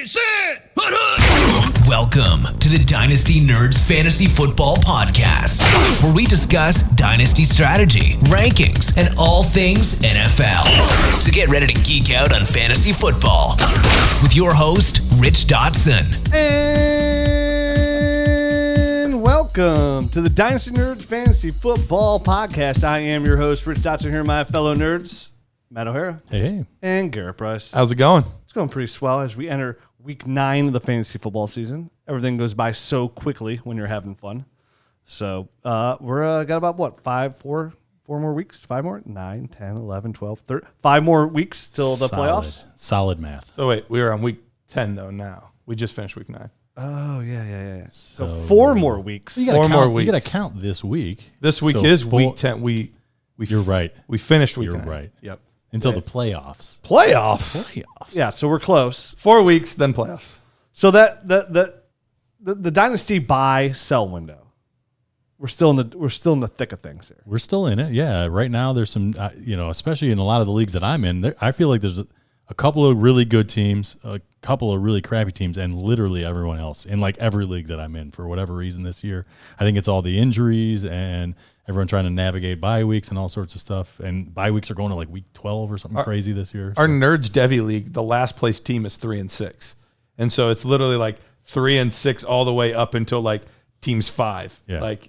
Ready, set, hut. Welcome to the Dynasty Nerds Fantasy Football Podcast, where we discuss Dynasty strategy, rankings, and all things NFL. So get ready to geek out on fantasy football with your host, Rich Dotson. And welcome to the Dynasty Nerds Fantasy Football Podcast. I am your host, Rich Dotson, here, my fellow nerds, Matt O'Hara. Hey. And Garrett Price. How's it going? It's going pretty swell as we enter week 9 of the fantasy football season. Everything goes by so quickly when you're having fun. So we're got about, four more weeks? 5 more? 9, 10, 11, 12, 13. 5 more weeks till the playoffs? Solid math. So wait, we are on week 10 though now. We just finished week 9. Oh, yeah. So So 4 more weeks. You got to count this week. This week So is week 10. You're right. We finished week You're 9. right. Yep. Until the playoffs. Playoffs. Yeah, so we're close. 4 weeks, then playoffs. So that the dynasty buy sell window, we're still in the thick of things here. We're still in it. Yeah. Right now, there's some, especially in a lot of the leagues that I'm in, I feel like there's a couple of really good teams, a couple of really crappy teams, and literally everyone else in like every league that I'm in for whatever reason this year. I think it's all the injuries and everyone trying to navigate bye weeks and all sorts of stuff. And bye weeks are going to like week 12 or something crazy this year. Our Nerds Devy League, the last place team is 3-6. And so it's literally like 3-6 all the way up until like teams 5. Yeah. Like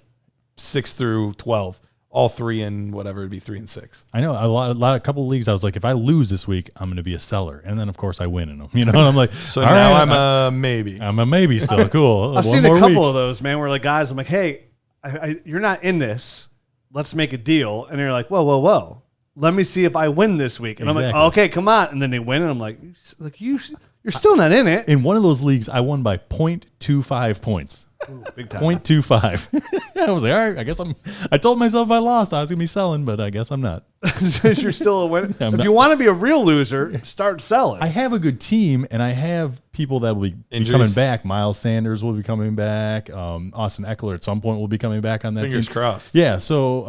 6 through 12. All 3 and whatever, it'd be 3-6. I know a couple of leagues. I was like, if I lose this week, I'm going to be a seller, and then of course I win in them. And I'm like, So all now right, I'm a maybe. I'm a maybe still. Cool. I've One seen a more couple week. of those, man, where like guys, I'm like, hey, you're not in this. Let's make a deal. And they're like, whoa. Let me see if I win this week. And I'm Exactly. like, okay, come on. And then they win, and I'm like you're still not in it. In one of those leagues, I won by 0.25 points. Ooh, big time. 0.25. I was like, all right, I guess I told myself if I lost, I was going to be selling, but I guess I'm not. You're still a winner. I'm If not. you want to be a real loser, start selling. I have a good team, and I have people that will be Injuries. coming back. Miles Sanders will be coming back. Austin Eckler at some point will be coming back on that Fingers team. crossed. Yeah, so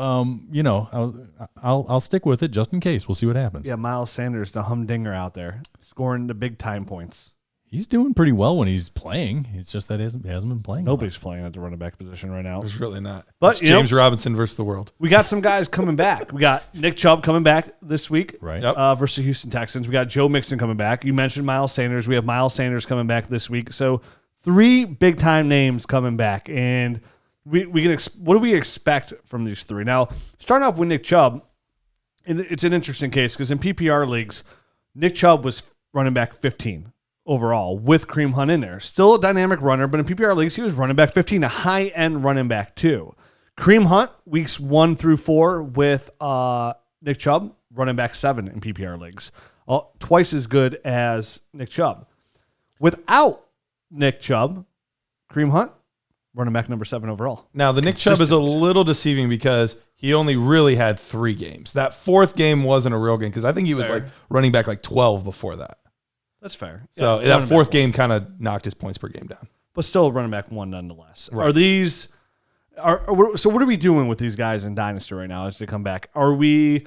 I'll stick with it just in case. We'll see what happens. Yeah, Miles Sanders, the humdinger out there, scoring the big time points. He's doing pretty well when he's playing. It's just that he hasn't been playing. Nobody's playing at the running back position right now. There's really not. But, It's you know- James Robinson versus the world. We got some guys coming back. We got Nick Chubb coming back this week, Right. Yep. versus Houston Texans. We got Joe Mixon coming back. You mentioned Miles Sanders. We have Miles Sanders coming back this week. So 3 big time names coming back, and we can. What do we expect from these 3? Now, starting off with Nick Chubb, and it's an interesting case because in PPR leagues, Nick Chubb was running back 15 overall with Kareem Hunt in there. Still a dynamic runner, but in PPR leagues, he was running back 15, a high-end running back too. Kareem Hunt, weeks 1 through 4 with Nick Chubb, running back 7 in PPR leagues. Twice as good as Nick Chubb. Without Nick Chubb, Kareem Hunt, running back number 7 overall. Now, the Nick Chubb is a little deceiving because he only really had 3 games. That 4th game wasn't a real game because I think he was like running back like 12 before that. That's fair. So Yeah, that 4th game kind of knocked his points per game down. but still running back 1 nonetheless. Right. Are these so what are we doing with these guys in Dynasty right now as they come back? Are we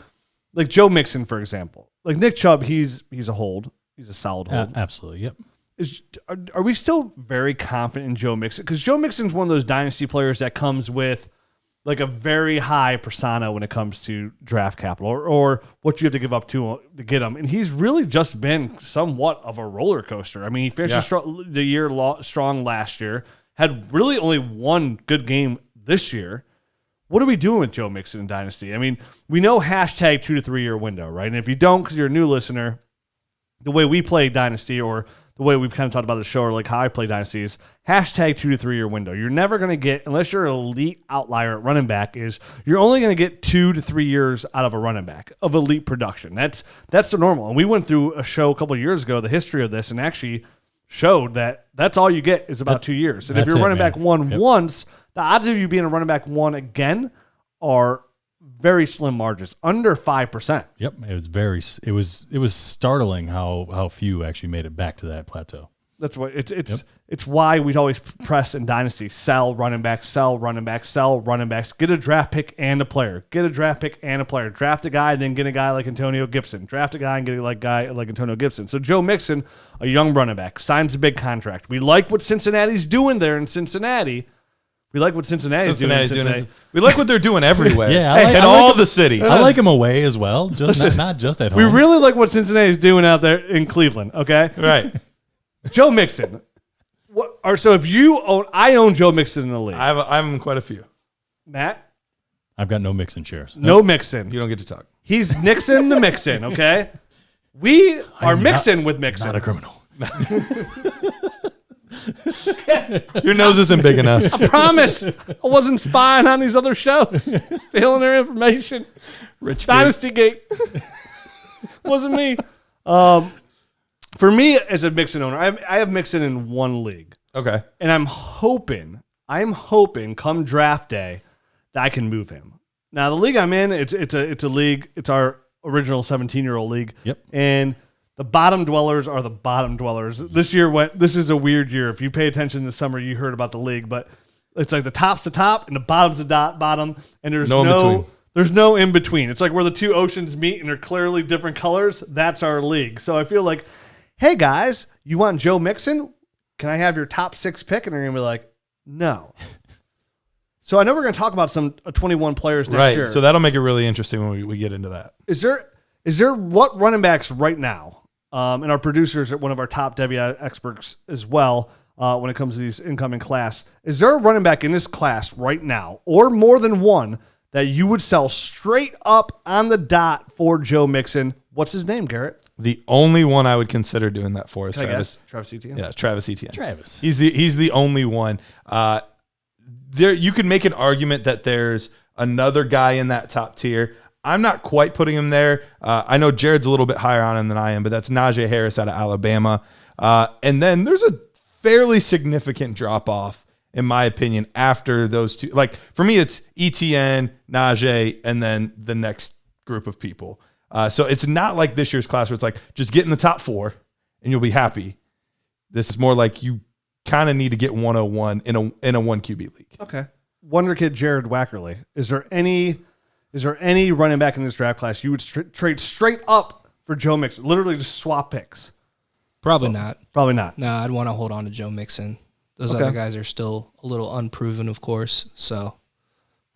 like Joe Mixon, for example? Like Nick Chubb, he's a hold. He's a solid hold. Absolutely. Yep. Are we still very confident in Joe Mixon? Because Joe Mixon's one of those Dynasty players that comes with like a very high persona when it comes to draft capital or what you have to give up to get him. And he's really just been somewhat of a roller coaster. I mean, he finished the year strong last year, had really only 1 good game this year. What are we doing with Joe Mixon in Dynasty? I mean, we know hashtag 2 to 3 year window, right? And if you don't, because you're a new listener, the way we play Dynasty or the way we've kind of talked about the show or like how I play Dynasty is hashtag 2 to 3 year window. You're never going to get, unless you're an elite outlier at running back, is you're only going to get 2 to 3 years out of a running back of elite production. That's the normal. And we went through a show a couple of years ago, the history of this, and actually showed that that's all you get is about 2 years. And if that's you're it, running man. back 1 Yep. once, the odds of you being a running back 1 again are very slim margins, under 5%. Yep. It was startling how few actually made it back to that plateau. That's what it's why we'd always press in Dynasty, sell running backs, sell running backs, sell running backs, get a draft pick and a player, get a draft pick and a player, draft a guy, then get a guy like Antonio Gibson, draft a guy and get a guy like Antonio Gibson. So Joe Mixon, a young running back, signs a big contract. We like what Cincinnati's doing there in Cincinnati. We like what Cincinnati's doing in Cincinnati. We like what they're doing everywhere. Yeah, in all the cities. I like him away as well, just not just at home. We really like what Cincinnati's doing out there in Cleveland, okay? Right. Joe Mixon. So if you own, I own Joe Mixon in the league. I have quite a few. Matt? I've got no Mixon shares. No Mixon. You don't get to talk. He's Nixon the Mixon, okay? We are mixing with Mixon. Not a criminal. Your nose isn't big enough. I promise. I wasn't spying on these other shows, stealing their information. Rich Dynasty Gate. Wasn't me. For me, as a Mixon owner, I have Mixon in one league. Okay. And I'm hoping come draft day that I can move him. Now, the league I'm in, it's a league. It's our original 17-year-old league. Yep. And the bottom dwellers are the bottom dwellers. This is a weird year. If you pay attention this summer, you heard about the league, but it's like the top's the top and the bottom's the bottom, and there's no in between. There's no in between. It's like where the two oceans meet and they're clearly different colors. That's our league. So I feel like, hey guys, you want Joe Mixon? Can I have your top 6 pick? And they're gonna be like, no. So I know we're gonna talk about some 21 players next year. So that'll make it really interesting when we get into that. Is there what running backs right now? And our producers at one of our top Devy experts as well, when it comes to these incoming class. Is there a running back in this class right now, or more than one, that you would sell straight up on the dot for Joe Mixon? What's his name, Garrett? The only one I would consider doing that for is Travis. Travis Etienne? Yeah, Travis Etienne. Travis. He's the only one. There, you could make an argument that there's another guy in that top tier. I'm not quite putting him there. I know Jared's a little bit higher on him than I am, but that's Najee Harris out of Alabama. And then there's a fairly significant drop-off, in my opinion, after those two. Like, for me, it's Etienne, Najee, and then the next group of people. So it's not like this year's class where it's like, just get in the top 4 and you'll be happy. This is more like you kind of need to get 101 in a 1 QB league. Okay. Wonder Kid Jared Wackerly. Is there any running back in this draft class you would trade straight up for Joe Mixon? Literally just swap picks. Probably not. Probably not. No, I'd want to hold on to Joe Mixon. Those other guys are still a little unproven, of course. So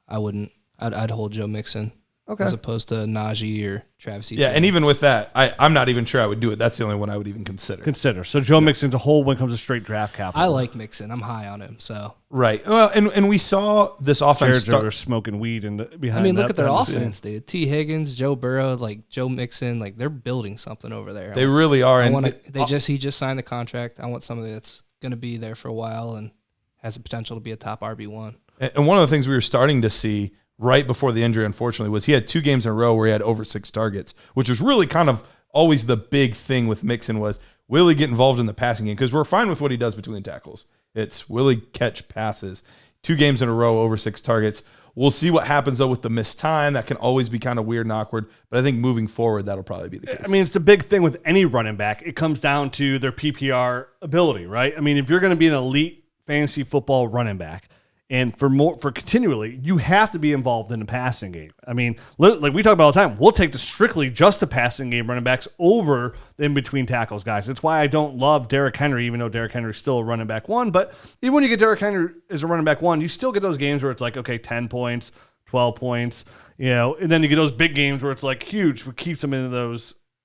I wouldn't. I'd hold Joe Mixon as opposed to Najee or Travis Etienne. Yeah, and even with that, I'm not even sure I would do it. That's the only one I would even consider. So Joe Mixon's a hold when it comes to straight draft capital. I like Mixon. I'm high on him. So right. Well, and we saw this offense start smoking weed and behind. I mean, look at their offense, dude. T. Higgins, Joe Burrow, like Joe Mixon, like they're building something over there. They really are. He just signed the contract. I want somebody that's going to be there for a while and has the potential to be a top RB1. And one of the things we were starting to see right before the injury, unfortunately, was he had 2 games in a row where he had over 6 targets, which was really kind of always the big thing with Mixon was, will he get involved in the passing game? Because we're fine with what he does between tackles. It's will he catch passes? 2 games in a row, over 6 targets. We'll see what happens, though, with the missed time. That can always be kind of weird and awkward. But I think moving forward, that'll probably be the case. I mean, it's the big thing with any running back. It comes down to their PPR ability, right? I mean, if you're going to be an elite fantasy football running back, and for continually, you have to be involved in the passing game. I mean, like we talk about all the time, we'll take strictly just the passing game running backs over the in-between tackles guys. That's why I don't love Derrick Henry, even though Derrick Henry's still a running back 1. But even when you get Derrick Henry as a running back 1, you still get those games where it's like, okay, 10 points, 12 points, and then you get those big games where it's like huge, what keeps them into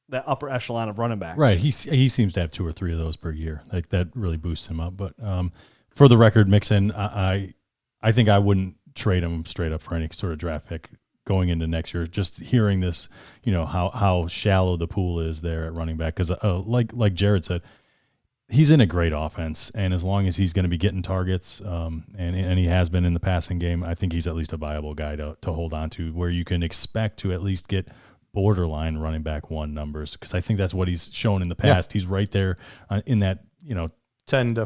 that upper echelon of running backs. Right. He seems to have 2 or 3 of those per year. Like that really boosts him up. But for the record, Mixon, I think I wouldn't trade him straight up for any sort of draft pick going into next year. Just hearing this, how shallow the pool is there at running back. Because like Jared said, he's in a great offense, and as long as he's going to be getting targets, and he has been in the passing game, I think he's at least a viable guy to hold on to, where you can expect to at least get borderline running back 1 numbers. Because I think that's what he's shown in the past. Yeah. He's right there in that 10 to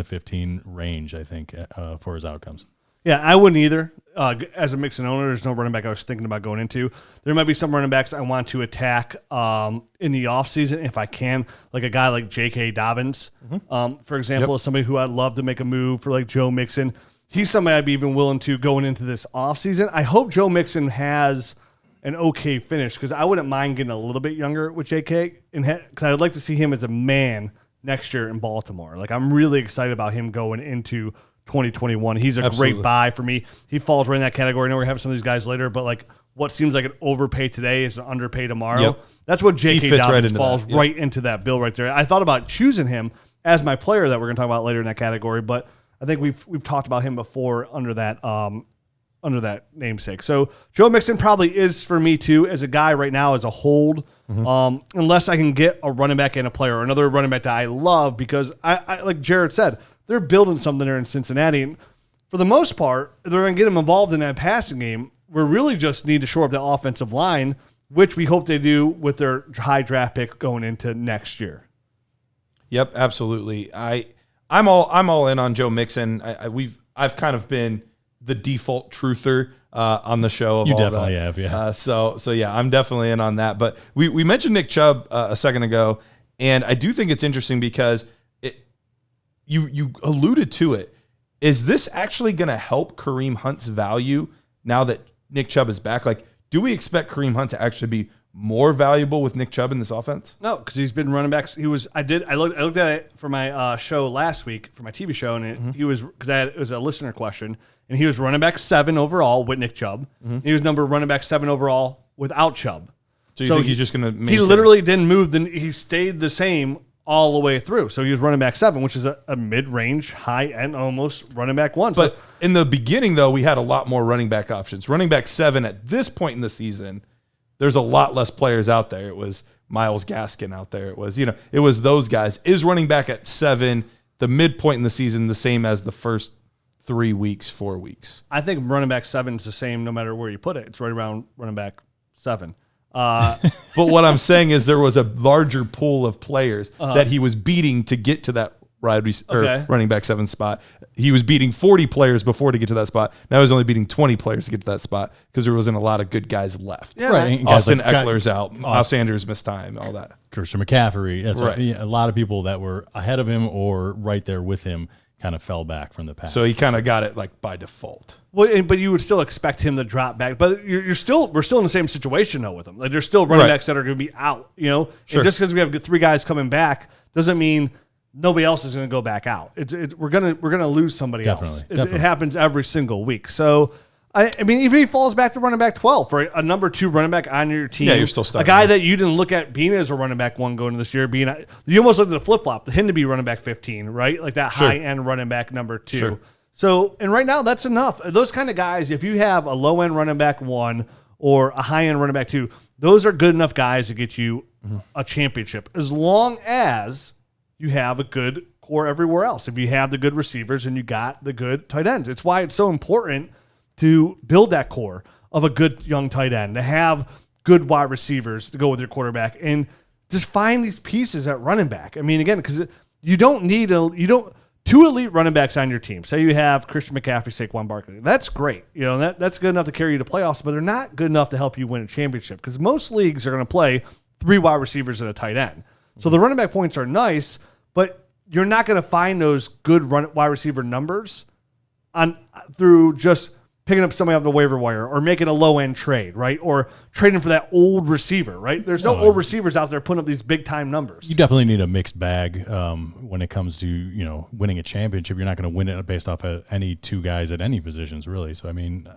15 range, I think, for his outcomes. Yeah, I wouldn't either. As a Mixon owner, there's no running back I was thinking about going into. There might be some running backs I want to attack in the offseason if I can, like a guy like J.K. Dobbins, for example, is somebody who I'd love to make a move for, like Joe Mixon. He's somebody I'd be even willing to going into this offseason. I hope Joe Mixon has an okay finish because I wouldn't mind getting a little bit younger with J.K. because I'd like to see him as a man next year in Baltimore. Like, I'm really excited about him going into 2021. He's a great buy for me. He falls right in that category. I know we're having some of these guys later, but like what seems like an overpay today is an underpay tomorrow. Yep. That's what J.K. Dobbins falls that. right into that bill right there. I thought about choosing him as my player that we're going to talk about later in that category, but I think we've talked about him before under that namesake. So Joe Mixon probably is for me too as a guy right now as a hold, unless I can get a running back and a player or another running back that I love because I like Jared said, they're building something there in Cincinnati. And for the most part, they're going to get him involved in that passing game. We really just need to shore up the offensive line, which we hope they do with their high draft pick going into next year. Yep, absolutely. I'm all in on Joe Mixon. I've kind of been the default truther on the show. You definitely have, yeah. So yeah, I'm definitely in on that. But we mentioned Nick Chubb a second ago, and I do think it's interesting because you alluded to it. Is this actually going to help Kareem Hunt's value now that Nick Chubb is back? Like, do we expect Kareem Hunt to actually be more valuable with Nick Chubb in this offense? No, because he's been running backs. I looked at it for my show last week for my TV show, and he was because it was a listener question, and he was running back 7 overall with Nick Chubb. He was running back 7 overall without Chubb. So you think he's just going to maintain? He literally didn't move. He stayed the same all the way through. So he was running back 7, which is a mid-range, high-end, almost running back 1. But in the beginning, though, we had a lot more running back options. Running back 7 at this point in the season, there's a lot less players out there. It was Myles Gaskin out there. It was those guys. Is running back at 7, the midpoint in the season, the same as the first 3 weeks, 4 weeks? I think running back 7 is the same no matter where you put it. It's right around running back 7. But what I'm saying is there was a larger pool of players that he was beating to get to that running back 7 spot. He was beating 40 players before to get to that spot. Now he's only beating 20 players to get to that spot because there wasn't a lot of good guys left. Yeah, right. Austin Eckler's out. Miles Sanders missed time. All that. Christian McCaffrey. That's right. A lot of people that were ahead of him or right there with him kind of fell back from the pack. So he kind of got it like by default. Well, but you would still expect him to drop back. But we're still in the same situation though with him. Like there's still running backs that are going to be out. Sure. And just because we have 3 guys coming back doesn't mean nobody else is going to go back out. We're gonna lose somebody else. It happens every single week. So I mean, even if he falls back to running back 12 for a number 2 running back on your team, you're still stuck. A guy that you didn't look at being as a running back 1 going into this year, you almost looked at the flip flop, him to be running back 15, right? Like that high end running back number 2. Sure. So, and right now that's enough. Those kind of guys, if you have a low end running back 1 or a high end running back 2, those are good enough guys to get you a championship as long as you have a good core everywhere else. If you have the good receivers and you got the good tight ends, it's why it's so important to build that core of a good young tight end, to have good wide receivers to go with your quarterback, and just find these pieces at running back. I mean, again, because you don't need 2 elite running backs on your team. Say you have Christian McCaffrey, Saquon Barkley. That's great. That's good enough to carry you to playoffs, but they're not good enough to help you win a championship because most leagues are going to play 3 wide receivers and a tight end. So the running back points are nice, but you're not going to find those good wide receiver numbers through just picking up somebody off the waiver wire or making a low-end trade, right? Or trading for that old receiver, right? There's no old receivers out there putting up these big-time numbers. You definitely need a mixed bag when it comes to, winning a championship. You're not going to win it based off of any 2 guys at any positions, really. So, I mean,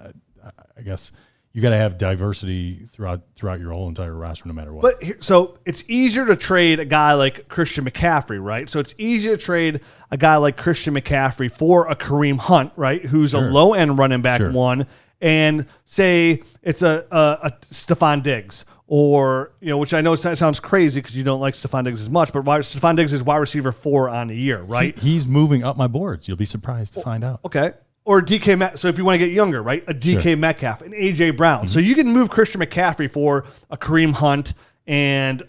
I guess you got to have diversity throughout your whole entire roster no matter what. So it's easier to trade a guy like Christian McCaffrey, right? So it's easier to trade a guy like Christian McCaffrey for a Kareem Hunt, right? Who's a low-end running back 1, and say it's a Stephon Diggs or, which I know sounds crazy because you don't like Stephon Diggs as much, but Stephon Diggs is wide receiver 4 on the year, right? He's moving up my boards. You'll be surprised to find out. Okay. Or DK Metcalf. So if you want to get younger, right? A DK Metcalf, an AJ Brown. So you can move Christian McCaffrey for a Kareem Hunt and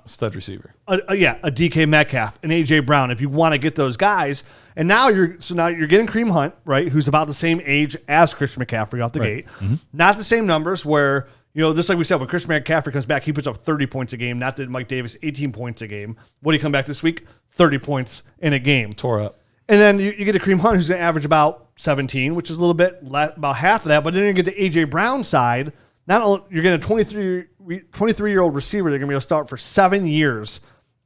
Stud receiver. a DK Metcalf, an AJ Brown, if you want to get those guys. And now you're getting Kareem Hunt, right, who's about the same age as Christian McCaffrey off the gate. Mm-hmm. Not the same numbers where, this like we said, when Christian McCaffrey comes back, he puts up 30 points a game. Not that Mike Davis, 18 points a game. What did he come back this week? 30 points in a game. Tore up. And then you get a Kareem Hunt who's going to average about 17, which is a little bit about half of that. But then you get the AJ Brown side. Not only you're getting a 23-year-old receiver, they're going to be able to start for 7 years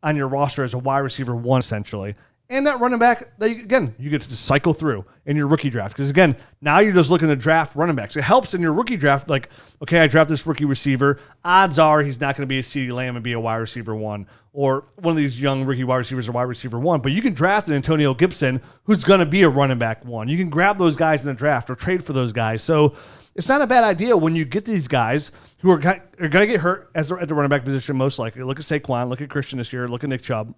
on your roster as a wide receiver 1, essentially. And that running back, you get to cycle through in your rookie draft. Because, again, now you're just looking to draft running backs. It helps in your rookie draft. Like, okay, I draft this rookie receiver. Odds are he's not going to be a CeeDee Lamb and be a wide receiver 1. Or one of these young rookie wide receivers or wide receiver 1. But you can draft an Antonio Gibson who's going to be a running back 1. You can grab those guys in the draft or trade for those guys. So it's not a bad idea when you get these guys who are going to get hurt at the running back position most likely. Look at Saquon. Look at Christian this year. Look at Nick Chubb.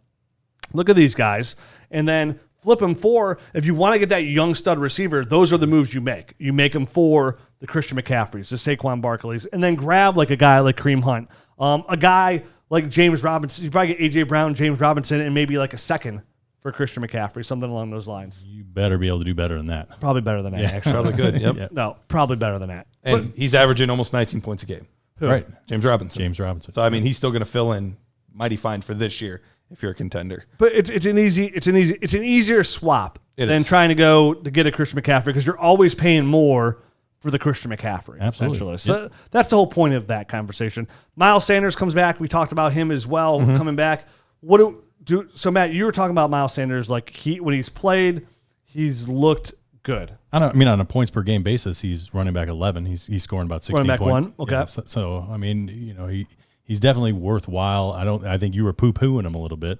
Look at these guys, and then flip them for, if you want to get that young stud receiver, those are the moves you make. You make them for the Christian McCaffreys, the Saquon Barkleys, and then grab like a guy like Kareem Hunt, a guy like James Robinson. You probably get A.J. Brown, James Robinson, and maybe like a second for Christian McCaffrey, something along those lines. You better be able to do better than that. Probably better than that, actually. Probably good, yep. Yeah. No, probably better than that. And he's averaging almost 19 points a game. Who? Right. James Robinson. So, I mean, he's still going to fill in mighty fine for this year if you're a contender. But it's an easier swap than trying to go to get a Christian McCaffrey because you're always paying more for the Christian McCaffrey. Absolutely. Essentially. So that's the whole point of that conversation. Miles Sanders comes back. We talked about him as well coming back. So Matt, you were talking about Miles Sanders like when he's played, he's looked good. On a points per game basis, he's running back 11. He's scoring about 16 running back points. 1. Okay. Yeah, so I mean, he's definitely worthwhile. I think you were poo-pooing him a little bit,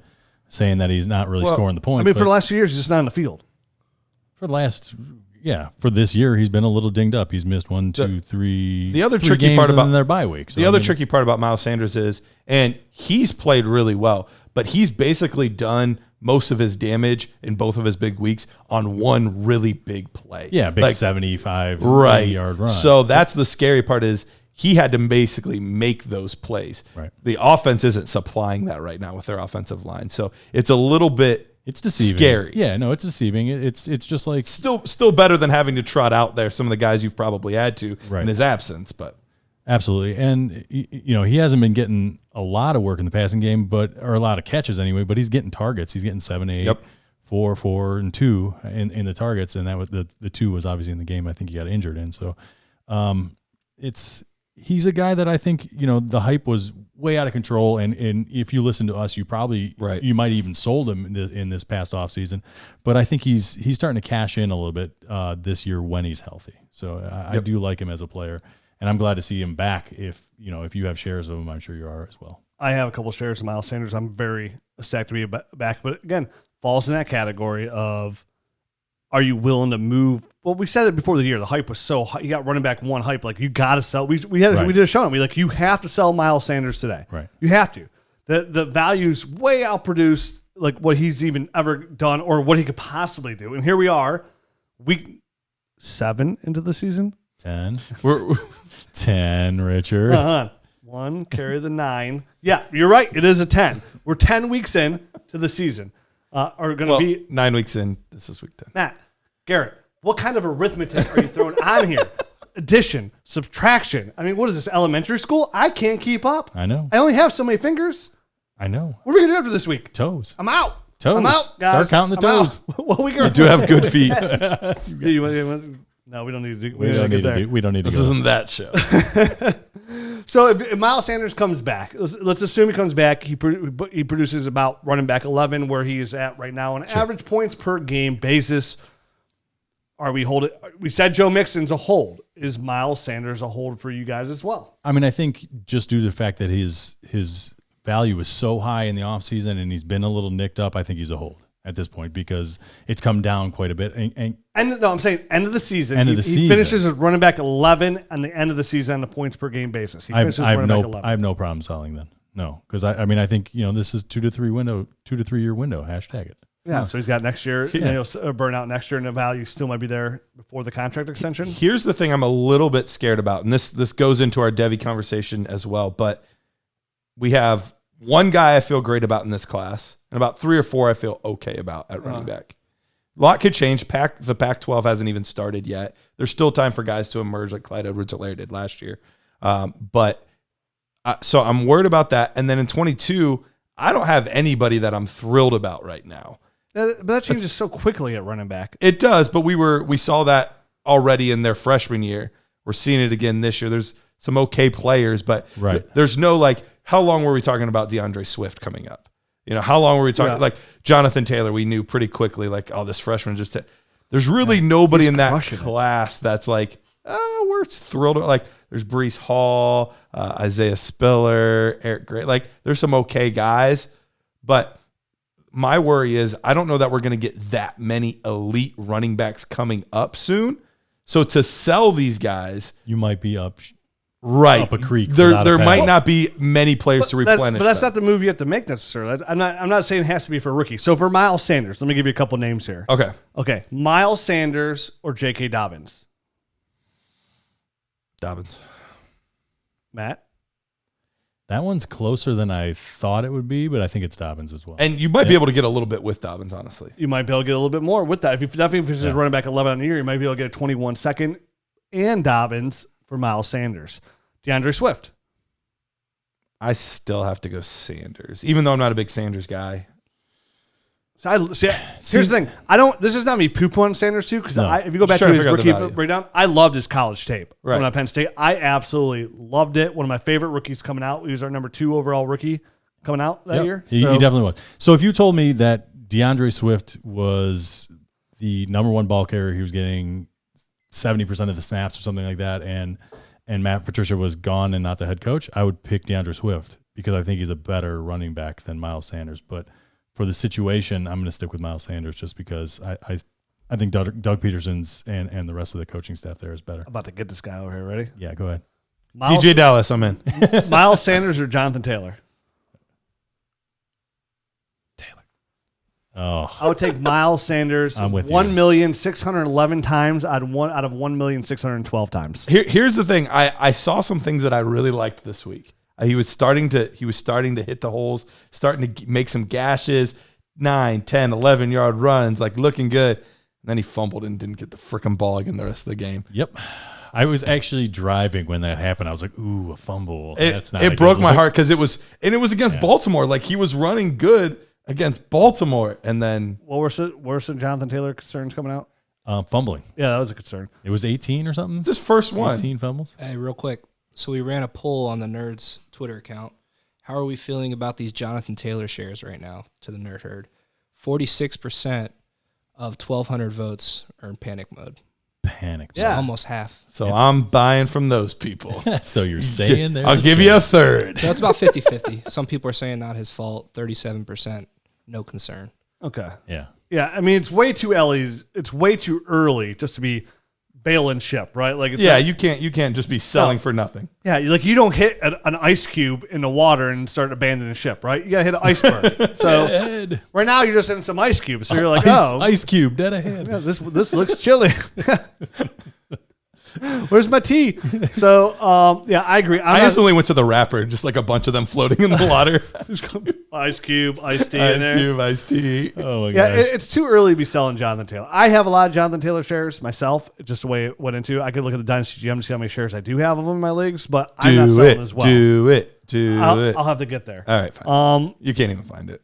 saying that he's not really scoring the points. I mean, for the last 2 years, he's just not on the field. For this year, he's been a little dinged up. He's missed 1, 2, 3. The other three tricky games part about their bye week. So tricky part about Miles Sanders is, and he's played really well, but he's basically done most of his damage in both of his big weeks on one really big play. Yeah, big 75 yard run. So that's the scary part is he had to basically make those plays. Right. The offense isn't supplying that right now with their offensive line. So it's a little bit deceiving. Scary. Yeah, no, it's deceiving. It's just like still better than having to trot out there some of the guys you've probably had to in his absence, but absolutely. And he hasn't been getting a lot of work in the passing game, or a lot of catches anyway, but he's getting targets. He's getting 7, 8, 4, and 2 in the targets, and that was the 2 was obviously in the game I think he got injured in. So he's a guy that I think, the hype was way out of control, and if you listen to us, you probably you might even sold him in this past offseason. But I think he's starting to cash in a little bit this year when he's healthy. So I do like him as a player, and I'm glad to see him back. If you have shares of him, I'm sure you are as well. I have a couple of shares of Miles Sanders. I'm very ecstatic to be back, but again, falls in that category of, are you willing to move? Well, we said it before the year. The hype was so high. You got running back 1 hype. Like, you got to sell. We did a show. You have to sell Miles Sanders today. Right. You have to. The value's way outproduced like what he's even ever done or what he could possibly do. And here we are, week 7 into the season. 10. We're 10, Richard. 1, carry the 9. Yeah, you're right. It is a 10. We're 10 weeks in to the season. Are going to be 9 weeks in. This is week 10. Matt, Garrett, what kind of arithmetic are you throwing on here? Addition, subtraction. I mean, what is this, elementary school? I can't keep up. I know. I only have so many fingers. I know. What are we going to do after this week? Toes. I'm out. Toes. I'm out, guys. Start counting the toes. You do have good feet. No, we don't need to do. We don't need to. This isn't that show. So if Miles Sanders comes back, let's assume he comes back. He produces about running back 11, where he is at right now on average points per game basis. Are we holding? We said Joe Mixon's a hold. Is Miles Sanders a hold for you guys as well? I mean, I think just due to the fact that his value is so high in the offseason and he's been a little nicked up, I think he's a hold at this point because it's come down quite a bit. I'm saying end of the season. He finishes as running back 11 on the end of the season on a points per game basis. I have no problem selling then. No, because I think this is 2 to 3 year window. Hashtag it. Yeah, so he's got next year, and he'll burn out next year, and the value still might be there before the contract extension. Here's the thing I'm a little bit scared about, and this goes into our Devy conversation as well, but we have one guy I feel great about in this class, and about 3 or 4 I feel okay about at running back. A lot could change. The Pac-12 hasn't even started yet. There's still time for guys to emerge like Clyde Edwards-Helaire did last year. So I'm worried about that. And then in 22, I don't have anybody that I'm thrilled about right now. But that changes so quickly at running back. It does, but we saw that already in their freshman year. We're seeing it again this year. There's some okay players, but there's no like, how long were we talking about DeAndre Swift coming up? How long were we talking like Jonathan Taylor? We knew pretty quickly, like, oh, this freshman just. There's really nobody in that class that's like, oh, we're thrilled. Like, there's Breece Hall, Isaiah Spiller, Eric Gray. Like, there's some okay guys, but my worry is I don't know that we're going to get that many elite running backs coming up soon. So to sell these guys, you might be up a creek. There might not be many players to replenish. But that's not the move you have to make necessarily. I'm not saying it has to be for a rookie. So for Miles Sanders, let me give you a couple names here. Okay. Miles Sanders or J.K. Dobbins? Dobbins. Matt? That one's closer than I thought it would be, but I think it's Dobbins as well. And you might be able to get a little bit with Dobbins, honestly. You might be able to get a little bit more with that. If you definitely finishes running back 11 on the year, you might be able to get a 21 second and Dobbins for Miles Sanders. DeAndre Swift. I still have to go Sanders, even though I'm not a big Sanders guy. So here's the thing. This is not me poo-pooing on Sanders too, because if you go back to his rookie breakdown, I loved his college tape coming out of Penn State. I absolutely loved it. One of my favorite rookies coming out. He was our number 2 overall rookie coming out that year. He definitely was. So if you told me that DeAndre Swift was the number 1 ball carrier, he was getting 70% of the snaps or something like that, and Matt Patricia was gone and not the head coach, I would pick DeAndre Swift because I think he's a better running back than Miles Sanders. But for the situation, I'm going to stick with Miles Sanders just because I think Doug Peterson's and the rest of the coaching staff there is better. I'm about to get this guy over here. Ready? Yeah, go ahead. DJ Dallas, I'm in. Miles Sanders or Jonathan Taylor? Oh, I would take Miles Sanders 1,611 times out of 1,612 times. Here's the thing. I saw some things that I really liked this week. He was starting to hit the holes, starting to make some gashes, 9, 10, 11-yard runs, like looking good. And then he fumbled and didn't get the freaking ball again the rest of the game. Yep. I was actually driving when that happened. I was like, ooh, a fumble. It broke my heart because it was against Baltimore. Like, he was running good against Baltimore. And then what were some Jonathan Taylor concerns coming out? Fumbling. Yeah, that was a concern. It was 18 or something? It's his first one. 18 fumbles. Hey, real quick. So we ran a poll on the Nerds Twitter account. How are we feeling about these Jonathan Taylor shares right now to the Nerd Herd? 46% of 1,200 votes are in panic mode. Panic. So almost half. So I'm buying from those people. So you're saying there's I'll give you a third. So it's about 50-50. Some people are saying not his fault. 37%, no concern. Okay. Yeah. Yeah, I mean, it's way too early just to be bailing ship, right? Like, you can't just be selling for nothing. Yeah, you don't hit an ice cube in the water and start abandoning the ship, right? You gotta hit an iceberg. So right now you're just in some ice cubes. So you're like, ice cube dead ahead. Yeah, this looks chilly. Where's my tea? So I agree. I instantly went to the wrapper, just like a bunch of them floating in the water. Ice cube, iced tea in there. Ice cube, iced tea. Oh my god. Yeah, it's too early to be selling Jonathan Taylor. I have a lot of Jonathan Taylor shares myself, just the way it went into. I could look at the Dynasty GM to see how many shares I do have of them in my leagues, but I'm not selling as well. Do it. I'll have to get there. All right, fine. You can't even find it.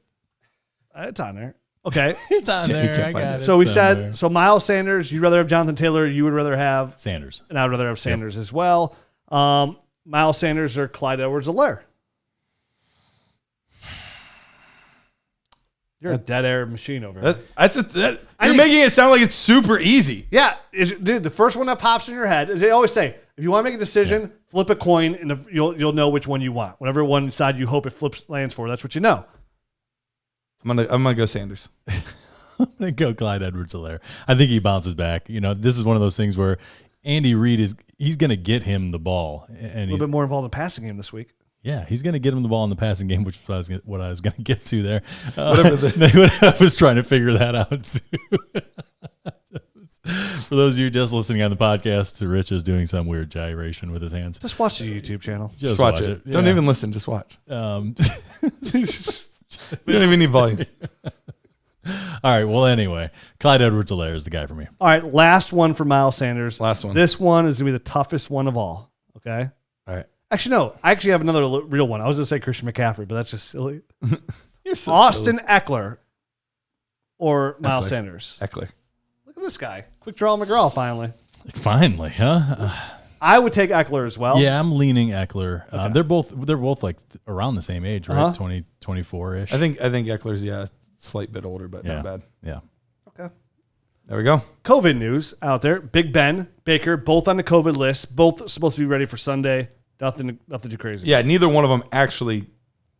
It's on there. Okay. It's on there. I got it. So we said, Miles Sanders, you'd rather have Jonathan Taylor, you would rather have Sanders. And I would rather have Sanders as well. Miles Sanders or Clyde Edwards-Helaire? You're a dead air machine over here. You're making it sound like it's super easy. Yeah. Dude, the first one that pops in your head is they always say, if you want to make a decision, flip a coin and you'll know which one you want. Whatever one side you hope it lands for, that's what you know. I'm gonna go Sanders. I'm gonna go Clyde Edwards-Helaire. I think he bounces back. This is one of those things where Andy Reid he's gonna get him the ball, and a little bit more involved in the passing game this week. Yeah, he's gonna get him the ball in the passing game, which is what I was gonna get to there. I was trying to figure that out too. For those of you just listening on the podcast, Rich is doing some weird gyration with his hands. Just watch the YouTube channel. Just watch it. Yeah. Don't even listen. Just watch. We don't even need volume. All right. Well, anyway, Clyde Edwards-Helaire is the guy for me. All right, last one for Miles Sanders. Last one. This one is going to be the toughest one of all. Okay. All right. Actually, no. I actually have another real one. I was going to say Christian McCaffrey, but that's just silly. You're so Austin Eckler or Miles Eckler. Sanders. Eckler. Look at this guy. Quick draw McGraw finally. Finally, huh? I would take Eckler as well. Yeah, I'm leaning Eckler. They're both like around the same age, right? 20, 24-ish. I think Eckler's a slight bit older, but not bad. Yeah. Okay. There we go. COVID news out there. Big Ben, Baker, both on the COVID list. Both supposed to be ready for Sunday. Nothing too crazy. Yeah, neither one of them actually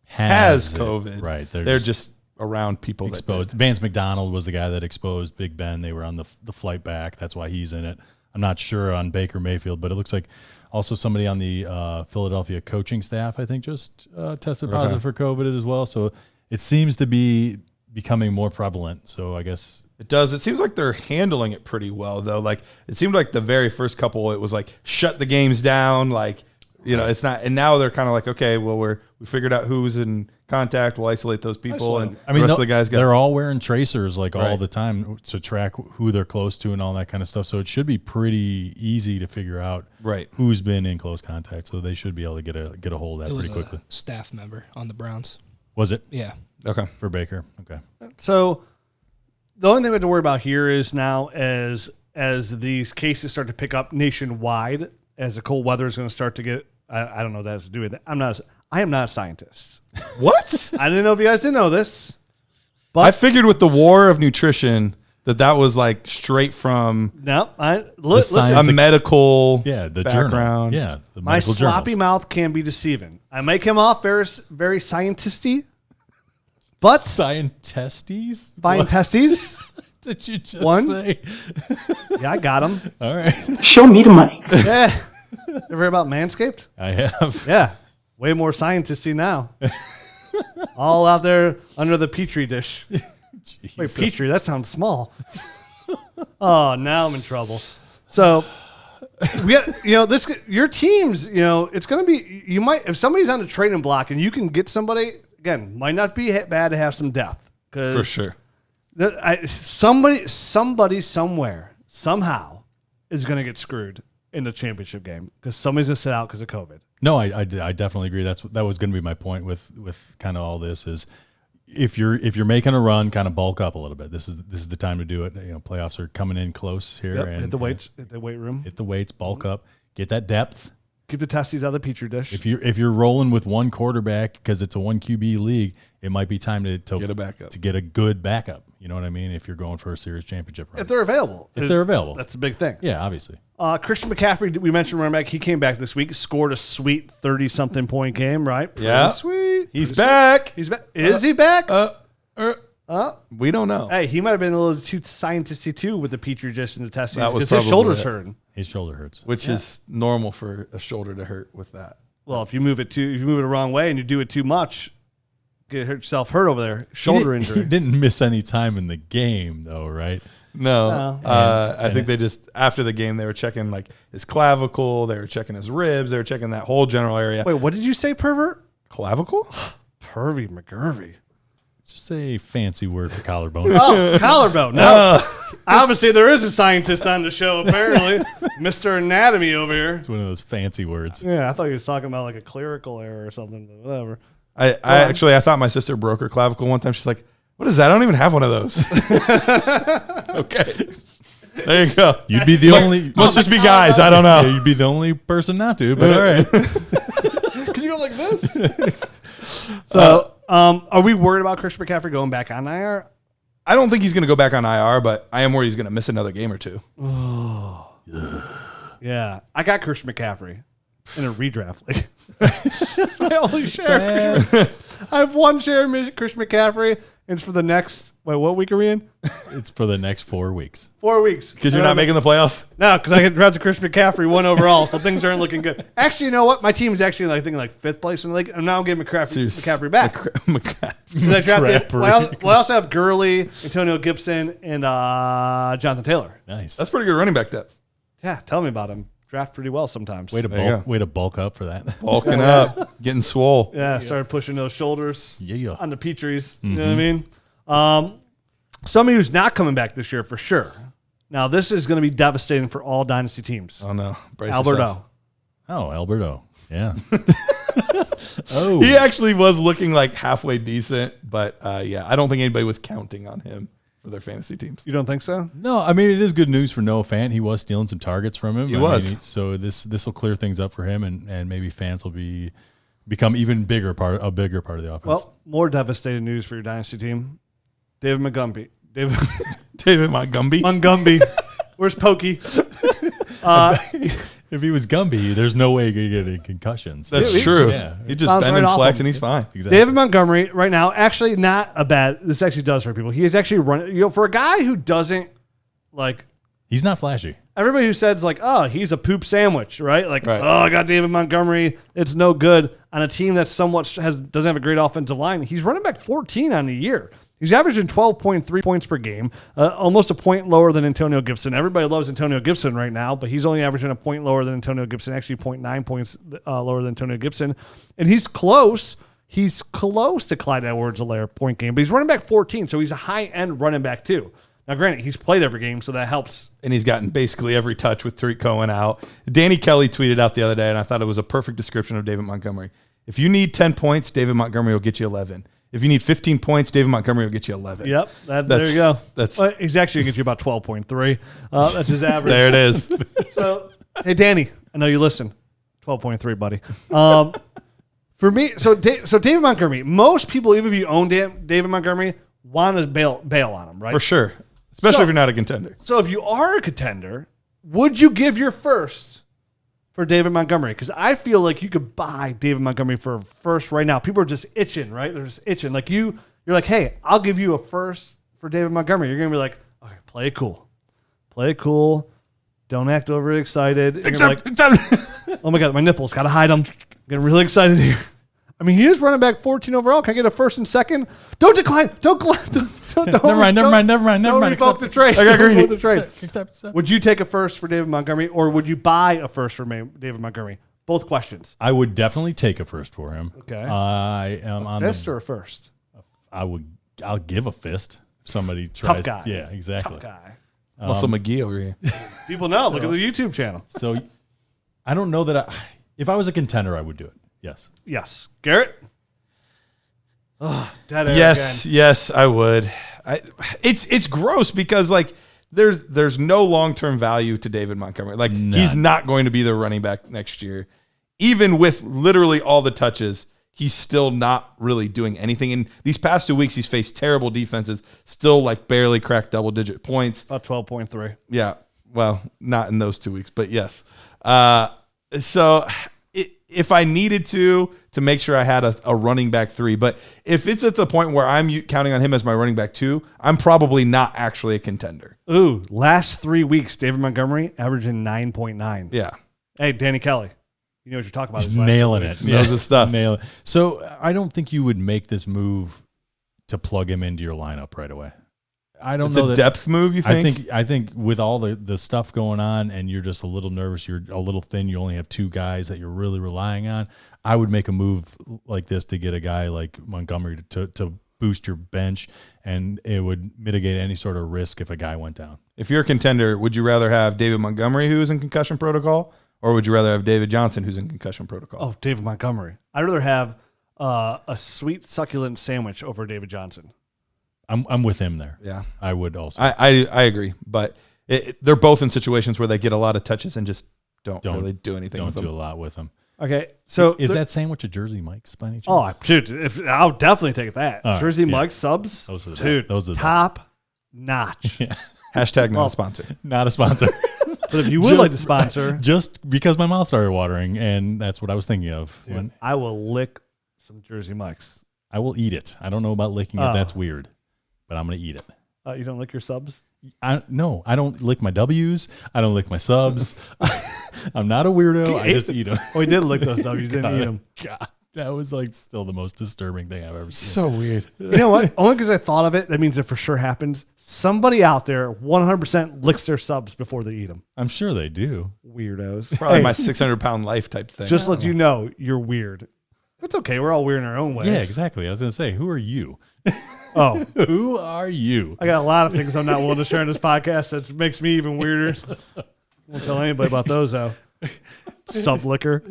has it. COVID. Right. They're just around people exposed. that did. Vance McDonald was the guy that exposed Big Ben. They were on the flight back. That's why he's in it. I'm not sure on Baker Mayfield, but it looks like also somebody on the Philadelphia coaching staff, I think, just tested positive for COVID as well. So it seems to be becoming more prevalent. So I guess It does. It seems like they're handling it pretty well, though. Like, it seemed like the very first couple, it was like shut the games down. Like, you know, it's not. And now they're kind of like, okay, well, we figured out who's in contact. We'll isolate those people, and I mean, the rest of the guys they're all wearing tracers like all Right. the time to track who they're close to and all that kind of stuff. So it should be pretty easy to figure out Right. who's been in close contact. So they should be able to get a hold of It that was pretty quickly. a staff member on the Browns. Was it Yeah. Okay. for Baker? Okay. So the only thing we have to worry about here is now as these cases start to pick up nationwide, as the cold weather is going to start to get. I don't know what that has to do with it. I am not a scientist. What? I didn't know if you guys didn't know this. But I figured with the war of nutrition that was like straight from no, listen. science- a medical Yeah, the background. journal. Yeah, the My medical sloppy journals. mouth can be deceiving. I may come off very, very scientisty, but Scientistes? scientisties. Did you just One? say? Yeah, I got them. All right, Show me the money. Yeah. Ever heard about Manscaped? I have. Yeah. Way more scientisty now. All out there under the Petri dish. Wait, Jeez. Petri, that sounds small. Oh, now I'm in trouble. So, we got, this, your teams, it's going to be, you might, if somebody's on the trading block and you can get somebody, again, might not be bad to have some depth. For sure. Somebody somewhere, somehow is going to get screwed in the championship game because somebody's going to sit out because of COVID. No, I definitely agree. That was going to be my point with kind of all this is if you're making a run, kind of bulk up a little bit. This is the time to do it. Playoffs are coming in close here. Yep, And hit the weight room. hit the weights, bulk up, get that depth. Keep the testes out of the Petri dish. If you're rolling with one quarterback because it's a 1 QB league, it might be time to Get a backup. to get a good backup. You know what I mean? If you're going for a series championship run. If they're available. If they're available. That's the big thing. Yeah, obviously. Christian McCaffrey, we mentioned running back. He came back this week, scored a sweet 30-something point game, right? Pretty Yeah. sweet. He's Pretty back. sweet. He's back. Is he back? We don't know. Hey, he might have been a little too scientisty too with the Petri dish and the testes That was because his probably shoulder's it. hurting. His shoulder hurts. Which is normal for a shoulder to hurt with that. Well, if you move it the wrong way and you do it too much, get yourself hurt over there. Shoulder He injury. didn't miss any time in the game though, right? No. No. I think they just, after the game, they were checking like his clavicle, they were checking his ribs, they were checking that whole general area. Wait, what did you say, pervert? Clavicle? Pervy McGurvey. It's just a fancy word for collarbone. Oh, collarbone. No. Obviously, there is a scientist on the show, apparently. Mr. Anatomy over here. It's one of those fancy words. Yeah, I thought he was talking about like a clerical error or something, but whatever. I thought my sister broke her clavicle one time. She's like, what is that? I don't even have one of those. Okay. There you go. You'd be the only. Must just be guys. I don't know. Yeah, you'd be the only person not to. But all right. Can you go like this? So, are we worried about Christian McCaffrey going back on IR? I don't think he's going to go back on IR, but I am worried he's going to miss another game or two. Yeah, I got Christian McCaffrey in a redraft league. That's my only share. I have one share of Christian McCaffrey, It's for the next, what week are we in? It's for the next 4 weeks. 4 weeks. Because you're not making the playoffs? No, because I drafted Christian McCaffrey 1 overall, so things aren't looking good. Actually, you know what? My team's actually like thinking like 5th place in the league. I'm now getting McCaffrey back. Because I drafted. Well, I also have Gurley, Antonio Gibson, and Jonathan Taylor. Nice. That's pretty good running back depth. Yeah, tell me about him. Draft pretty well sometimes. Way to bulk up for that. Bulking up, getting swole. Yeah, started pushing those shoulders Yeah. on the Petries. You know what I mean? Somebody who's not coming back this year for sure. Now, this is going to be devastating for all Dynasty teams. Oh, no. Brace Alberto. yourself. Oh, Alberto. Yeah. He actually was looking like halfway decent, but yeah, I don't think anybody was counting on him for their fantasy teams. You don't think so? No, I mean, it is good news for Noah Fant. He was stealing some targets from him. He was. So this will clear things up for him, and maybe Fant will become even a bigger part of the offense. Well, more devastating news for your Dynasty team. David Montgomery. David Montgomery. Montgomery. Where's Pokey? If he was Gumby, there's no way he could get any concussions. That's true. Yeah. He just Bounce bend right and off flex him. and he's fine. Exactly. David Montgomery right now, actually not a bad. This actually does hurt people. He is actually running. You know, for a guy who doesn't like. He's not flashy. Everybody who says like, oh, he's a poop sandwich, right? Like, Right. oh, I got David Montgomery. It's no good on a team that somewhat doesn't have a great offensive line. He's running back 14 on the year. He's averaging 12.3 points per game, almost a point lower than Antonio Gibson. Everybody loves Antonio Gibson right now, but he's only averaging a point lower than Antonio Gibson, actually 0.9 points lower than Antonio Gibson. And he's close. He's close to Clyde Edwards-Helaire point game, but he's running back 14, so he's a high-end running back too. Now, granted, he's played every game, so that helps. And he's gotten basically every touch with Tariq Cohen out. Danny Kelly tweeted out the other day, and I thought it was a perfect description of David Montgomery. If you need 10 points, David Montgomery will get you 11. If you need 15 points, David Montgomery will get you 11. Yep, there you go. That's he's actually going to get you about 12.3. That's his average. there it is. So, hey, Danny, I know you listen. 12.3, buddy. For me, so David Montgomery, most people, even if you own David Montgomery, want to bail on him, right? For sure. Especially if you're not a contender. So if you are a contender, would you give your first for David Montgomery? Because I feel like you could buy David Montgomery for a first right now. People are just itching, right? They're just itching. Like you're like, hey, I'll give you a first for David Montgomery. You're going to be like, okay, play it cool. Play it cool. Don't act overly excited. Except Oh my God, my nipples. Got to hide them. Getting really excited here. I mean, he is running back 14 overall. Can I get a first and second? Don't decline. Don't Never mind. Don't revoke the trade. I got Don't greedy. revoke the trade. Would you take a first for David Montgomery, or would you buy a first for David Montgomery? Both questions. I would definitely take a first for him. Okay. I am on Fist or a first? I'll give a fist. If somebody tries. Tough guy. Yeah, exactly. Tough guy. Muscle McGee over here. People know. Look at the YouTube channel. So I don't know that if I was a contender, I would do it. Yes. Yes. Garrett? Oh, dead air Yes, again. yes, I would. It's gross because like there's no long-term value to David Montgomery. Like he's not going to be the running back next year. Even with literally all the touches, he's still not really doing anything. In these past 2 weeks, he's faced terrible defenses, still like barely cracked double-digit points. About 12.3. Yeah. Well, not in those 2 weeks, but yes. So if I needed to make sure I had a running back 3, but if it's at the point where I'm counting on him as my running back 2, I'm probably not actually a contender. Ooh, last 3 weeks, David Montgomery averaging 9.9. Yeah. Hey, Danny Kelly, you know what you're talking about. He's nailing it. Knows his stuff. Nail it. So I don't think you would make this move to plug him into your lineup right away. I don't It's know a that depth move, you think? I think with all the stuff going on and you're just a little nervous, you're a little thin, you only have 2 guys that you're really relying on, I would make a move like this to get a guy like Montgomery to boost your bench, and it would mitigate any sort of risk if a guy went down. If you're a contender, would you rather have David Montgomery, who's in concussion protocol, or would you rather have David Johnson, who's in concussion protocol? Oh, David Montgomery. I'd rather have a sweet, succulent sandwich over David Johnson. I'm with him there. Yeah. I would also. I agree, but they're both in situations where they get a lot of touches and just don't really do anything with them. Don't do a lot with them. Okay, so is that sandwich a Jersey Mike's by any chance? Oh, dude, I'll definitely take that. All right, Jersey yeah. Mike's subs, Those are the dude, those are the top notch. Yeah. Hashtag not a sponsor. Not a sponsor. But if you would like to sponsor, just because my mouth started watering, and that's what I was thinking of. dude, I will lick some Jersey Mike's. I will eat it. I don't know about licking it. That's weird. but I'm going to eat it. You don't lick your subs? No, I don't lick my W's. I don't lick my subs. I'm not a weirdo. I just eat them. Oh, he did lick those W's. Didn't eat them. God, that was like still the most disturbing thing I've ever seen. So weird. You know what? Only because I thought of it, that means it for sure happens. Somebody out there 100% licks their subs before they eat them. I'm sure they do. Weirdos. Probably my 600-pound life type thing. Just let you know you're weird. It's okay. We're all weird in our own ways. Yeah, exactly. I was going to say, who are you? Oh, Who are you? I got a lot of things I'm not willing to share in this podcast that makes me even weirder. Won't tell anybody about those, though. Sub liquor.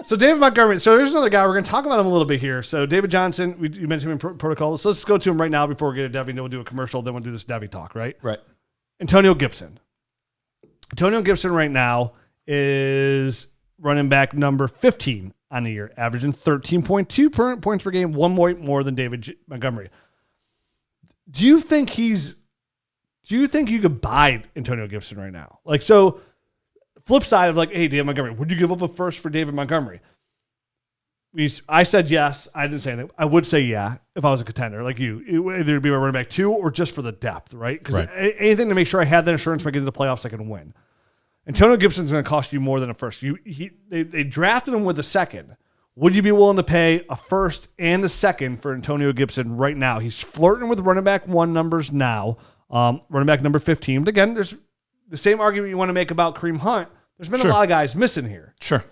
So David Montgomery. So there's another guy. We're going to talk about him a little bit here. So David Johnson, you mentioned him in protocol. So let's go to him right now before we get to Devy. Then we'll do a commercial. Then we'll do this Devy talk, right? Right. Antonio Gibson. Antonio Gibson right now is running back number 15 on the year, averaging 13.2 points per game, one more than David Montgomery. Do you think you could buy Antonio Gibson right now? Like, so flip side of like, hey, David Montgomery, would you give up a first for David Montgomery? I said yes. I didn't say anything. I would say yeah if I was a contender like you. It would either be my running back 2 or just for the depth, right? Because anything to make sure I had that insurance when I get to the playoffs, I can win. Antonio Gibson's going to cost you more than a first. They drafted him with a second. Would you be willing to pay a first and a second for Antonio Gibson right now? He's flirting with running back 1 numbers now, running back number 15. But again, there's the same argument you want to make about Kareem Hunt. There's been a lot of guys missing here. Sure.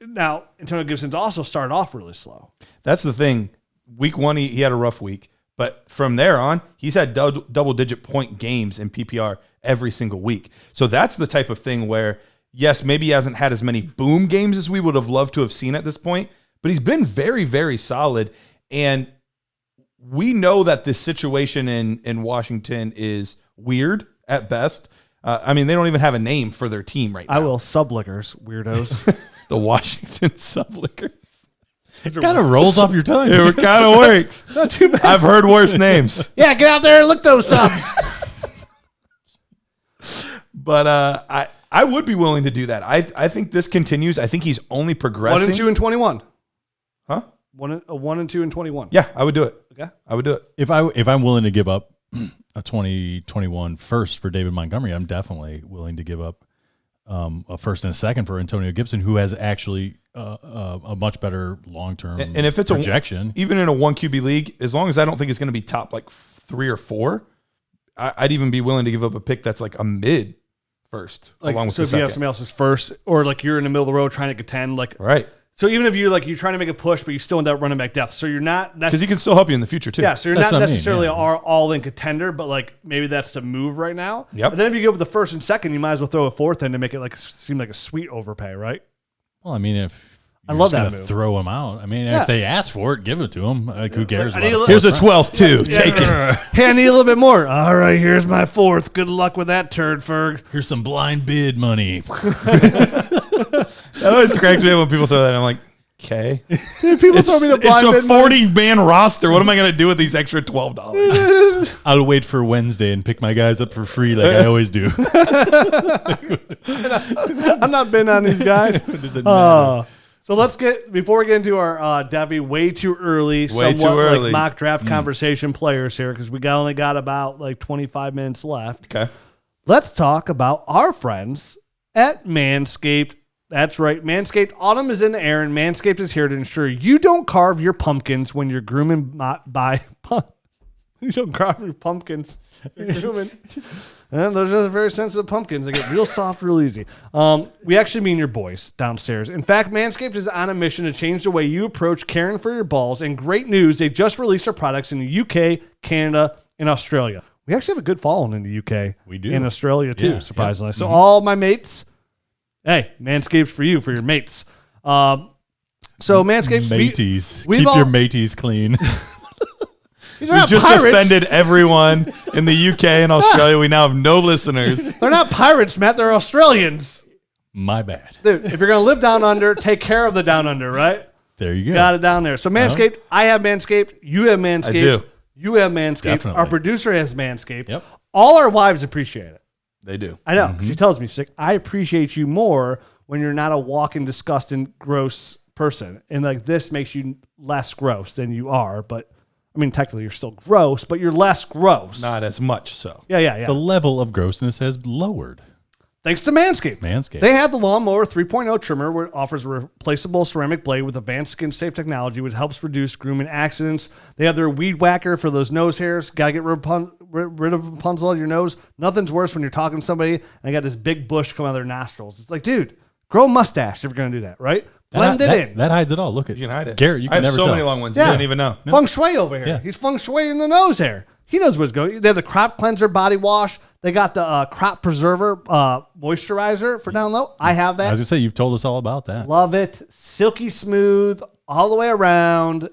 Now, Antonio Gibson's also started off really slow. That's the thing. Week 1, he had a rough week. But from there on, he's had double-digit point games in PPR every single week. So that's the type of thing where, yes, maybe he hasn't had as many boom games as we would have loved to have seen at this point, but he's been very, very solid. And we know that this situation in Washington is weird at best. I mean, they don't even have a name for their team right now. I will sublickers, weirdos. The Washington Sublickers. It kind of rolls off your tongue. It kind of works. Not too bad. I've heard worse names. Yeah, get out there and look those subs. But I would be willing to do that. I think this continues. I think he's only progressing. 1 and 2 and 21. Huh? 1 and 2 and 21. Yeah, I would do it. Okay. I would do it. If I'm willing to give up a 2021 first for David Montgomery, I'm definitely willing to give up a first and a second for Antonio Gibson, who has actually a much better long-term and if it's projection. Even in a 1 QB league, as long as I don't think it's going to be top like 3 or 4, I'd even be willing to give up a pick that's like a mid first. Like, along with so the if you have second. somebody else's first, or like you're in the middle of the road trying to contend, like Right. So even if you're trying to make a push, but you still end up running back depth, so you're not Because he can still help you in the future too. yeah, so you're That's not what I mean, necessarily yeah. all in contender, but like maybe that's the move right now. Yep. But then if you go with the first and second, you might as well throw a fourth in to make it like seem like a sweet overpay, right? Well, I mean, if I you're love just that gonna move. throw him out, I mean, Yeah. if they ask for it, give it to them. Like, who cares? I need about a it? little- Here's a 12 too. Take it. Hey, I need a little bit more. All right, here's my fourth. Good luck with that turd, Ferg. Here's some blind bid money. That always cracks me up when people throw that. I'm like, okay. Dude, people throw me the It's blind a bid money. 40-man roster. What am I going to do with these extra $12? I'll wait for Wednesday and pick my guys up for free like I always do. I'm not bidding on these guys. Does it matter? So let's before we get into our Debbie, way too early, somewhat too early. like mock draft conversation players here because we only got about like 25 minutes left. Okay. Let's talk about our friends at Manscaped. That's right. Manscaped autumn is in the air, and Manscaped is here to ensure you don't carve your pumpkins when you're grooming you don't carve your pumpkins. You're grooming. And those are very sensitive pumpkins. They get real soft real easy. We actually mean your boys downstairs. In fact, Manscaped is on a mission to change the way you approach caring for your balls. And great news, they just released their products in the UK, Canada, and Australia. We actually have a good following in the UK. We do. In Australia, too, Yeah, surprisingly. So all my mates, hey, Manscaped's for you, for your mates. So Manscaped. Mateys. we've Keep all- your mateys clean. They're We not just pirates. offended everyone in the UK and Australia. We now have no listeners. They're not pirates, Matt. They're Australians. My bad. Dude, if you're going to live down under, take care of the down under, right? There you go. Got it down there. So Manscaped, I have Manscaped. You have Manscaped. I do. You have Manscaped. Definitely. Our producer has Manscaped. Yep. All our wives appreciate it. They do. I know. She tells me, she's like, I appreciate you more when you're not a walking, disgusting, gross person. And like this makes you less gross than you are. But I mean, technically you're still gross, but you're less gross. Not as much so. Yeah. The level of grossness has lowered. Thanks to Manscaped. Manscaped. They have the Lawnmower 3.0 trimmer, where it offers a replaceable ceramic blade with advanced skin-safe technology, which helps reduce grooming accidents. They have their Weed Whacker for those nose hairs. Got to get rid of Rapunzel on your nose. Nothing's worse when you're talking to somebody and they got this big bush coming out of their nostrils. It's like, dude, grow a mustache if you're going to do that, right? Blend it in. That hides it all. Look at You can hide it. Garrett, you I can have never so tell. many long ones. Yeah. You don't even know. Feng Shui over here. Yeah. He's Feng Shui in the nose hair. He knows what's going on. They have the Crop Cleanser Body Wash. They got the Crop Preserver Moisturizer for down low. I have that. I was going to say, you've told us all about that. Love it. Silky smooth all the way around.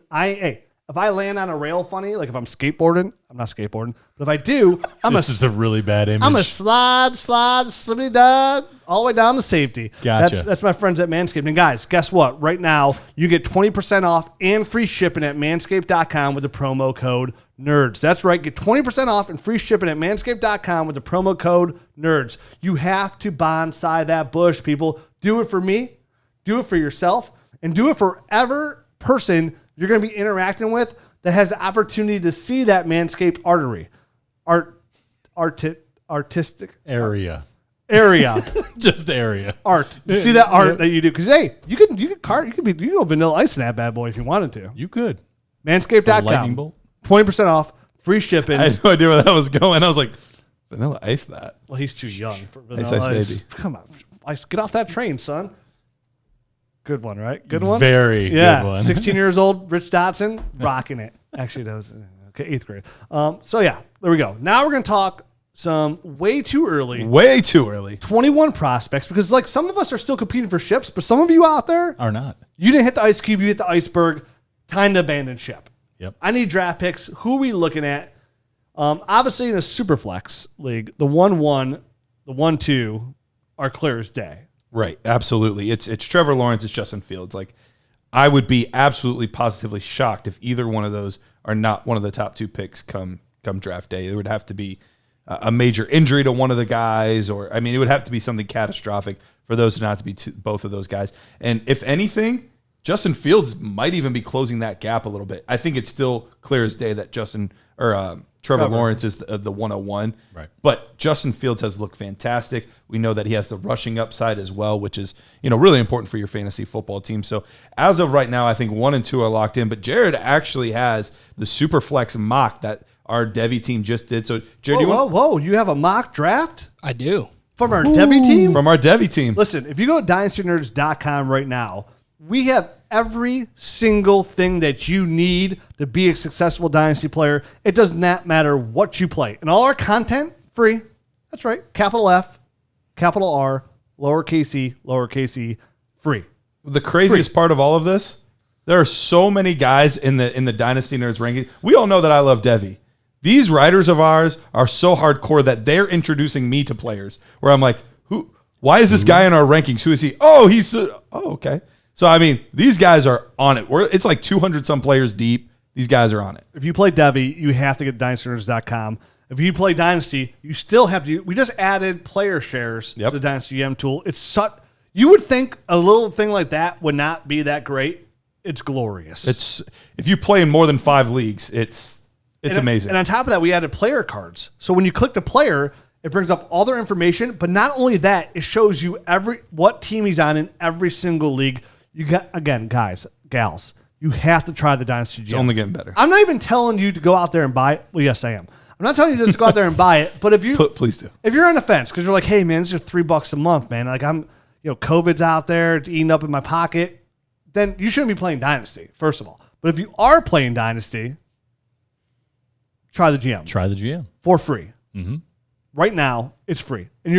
If I land on a rail funny, like if I'm skateboarding, I'm not skateboarding, but if I do, This is a really bad image. I'm a slide, slippity dud, all the way down to safety. Gotcha. That's my friends at Manscaped. And guys, guess what? Right now, you get 20% off and free shipping at manscaped.com with the promo code NERDS. That's right. Get 20% off and free shipping at manscaped.com with the promo code NERDS. You have to bonsai that bush, people. Do it for me. Do it for yourself. And do it for every person you're going to be interacting with that has the opportunity to see that Manscaped artery. Artistic area. Just area. art. See that art that you do, because hey, you can go vanilla ice in that bad boy if you wanted to. You could. A lightning Manscaped.com. bolt. 20% off, free shipping. I had no idea where that was going. I was like, vanilla ice that. Well, he's too young for vanilla Ice baby. Come on, ice, get off that train, son. Good one, right? Good one. Very good one. 16 years old, Rich Dotson, rocking it. Actually, that was okay, 8th grade. So yeah, there we go. Now we're gonna talk some way too early 21 prospects, because like some of us are still competing for ships, but some of you out there Are not. you didn't hit the ice cube, you hit the iceberg. Time to abandon ship. Yep. I need draft picks. Who are we looking at? Obviously in a Superflex league, the 1-1, the 1-2 are clear as day. Right, absolutely. It's Trevor Lawrence, it's Justin Fields. Like, I would be absolutely positively shocked if either one of those are not one of the top 2 picks come draft day. It would have to be a major injury to one of the guys, or I mean, it would have to be something catastrophic for those not to be both of those guys. And if anything, Justin Fields might even be closing that gap a little bit. I think it's still clear as day that Trevor Lawrence is the 101. Right. But Justin Fields has looked fantastic. We know that he has the rushing upside as well, which is, really important for your fantasy football team. So as of right now, I think 1 and 2 are locked in. But Jared actually has the Superflex mock that our Devi team just did. So Jared, Whoa, you have a mock draft I do. from our Debbie team? from our Devi team. Listen, if you go to dynastynerds.com right now, we have every single thing that you need to be a successful Dynasty player. It does not matter what you play. And all our content, free. That's right. Capital F, capital R, lowercase e, free. The craziest part of all of this, there are so many guys in the Dynasty Nerds ranking. We all know that I love Devi. These writers of ours are so hardcore that they're introducing me to players where I'm like, why is this guy in our rankings? Who is he? Oh, okay. So, I mean, these guys are on it. It's like 200 some players deep. These guys are on it. If you play Devi, you have to get dynastynerds.com. If you play Dynasty, you still have to. We just added player shares to the Dynasty GM tool. You would think a little thing like that would not be that great. It's glorious. If you play in more than 5 leagues, it's amazing. And on top of that, we added player cards. So when you click the player, it brings up all their information. But not only that, it shows you what team he's on in every single league. You got, again, guys, gals, you have to try the Dynasty GM. It's only getting better. I'm not even telling you to go out there and buy it. Well, yes, I am. I'm not telling you just to go out there and buy it. But if you please do. If you're on the fence because you're like, hey man, this is $3 a month, man. Like COVID's out there, it's eating up in my pocket. Then you shouldn't be playing Dynasty, first of all. But if you are playing Dynasty, try the GM. Try the GM. For free. Mm-hmm. Right now, it's free. And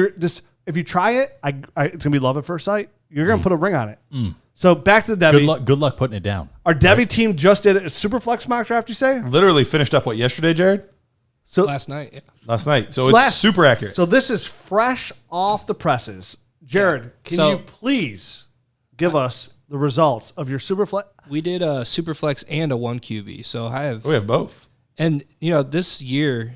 if you try it, it's gonna be love at first sight. You're gonna put a ring on it. So back to the Debbie. Good luck putting it down. Our Debbie team just did a Superflex mock draft, you say? Literally finished up yesterday, Jared? So Last night, yeah. Last night. So it's super accurate. So this is fresh off the presses. Jared, can you please give us the results of your Superflex? We did a Superflex and a 1QB. So we have both. And, this year,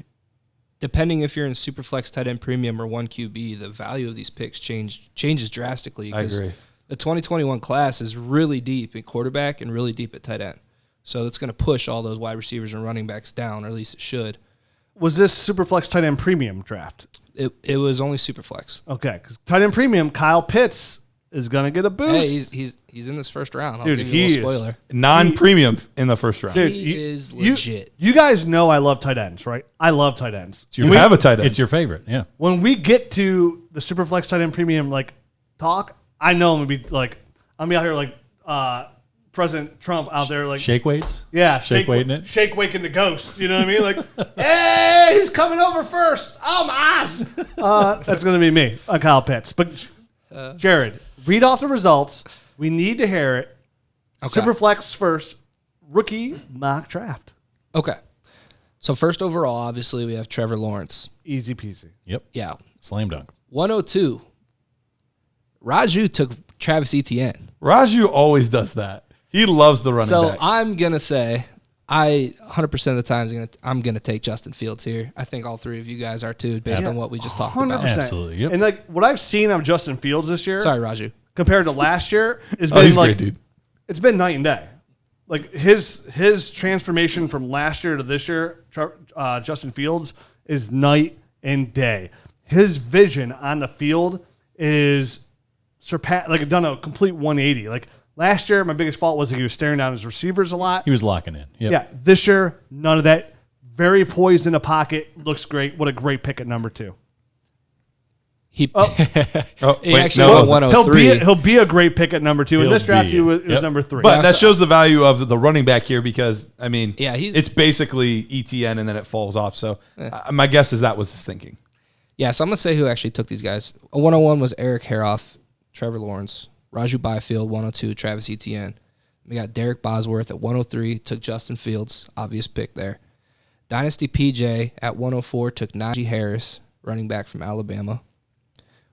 depending if you're in Superflex tight end premium or 1QB, the value of these picks changes drastically. I agree. The 2021 class is really deep at quarterback and really deep at tight end. So it's going to push all those wide receivers and running backs down, or at least it should. Was this Superflex tight end premium draft? It was only Superflex. Okay, because tight end premium, Kyle Pitts is going to get a boost. Hey, he's in this first round. I'll Dude, give you a little he is. spoiler. Non-premium in the first round. Dude, He is legit. You guys know I love tight ends, right? I love tight ends. You have a tight end. It's your favorite. Yeah. When we get to the Superflex tight end premium talk, I know I'm gonna be out here like President Trump out there Shake weights? yeah, Shake weighting it? shake waking the ghost. You know what I mean? Like, hey, he's coming over first. Oh my eyes. That's gonna be me on Kyle Pitts. But Jared, read off the results. We need to hear it. Okay. Superflex first, rookie mock draft. Okay. So first overall, obviously, we have Trevor Lawrence. Easy peasy. Yep. Yeah. Slam dunk. 102. Raju took Travis Etienne. Raju always does that. He loves the running So backs. I'm going to say, 100% of the time, I'm going to take Justin Fields here. I think all three of you guys are too, based on what we just talked about. 100%. Absolutely, yep. And what I've seen of Justin Fields this year, Sorry, Raju. compared to last year, has Oh, been he's a great dude. It's been night and day. Like his transformation from last year to this year, Justin Fields, is night and day. His vision on the field is done a complete 180. Like last year, my biggest fault was that he was staring down his receivers a lot. He was locking in. Yep. Yeah, this year, none of that. Very poised in the pocket, looks great. What a great pick at number 2. He Wait, actually no, went 103. He'll be a great pick at number 2. In He'll this draft, be. he was Yep. number 3. But that shows the value of the running back here because, I mean, Yeah, it's basically ETN and then it falls off. So my guess is that was his thinking. Yeah, so I'm going to say who actually took these guys. 101 was Eric Haroff, Trevor Lawrence, Raju Byfield, 102, Travis Etienne. We got Derek Bosworth at 103, took Justin Fields, obvious pick there. Dynasty PJ at 104 took Najee Harris, running back from Alabama.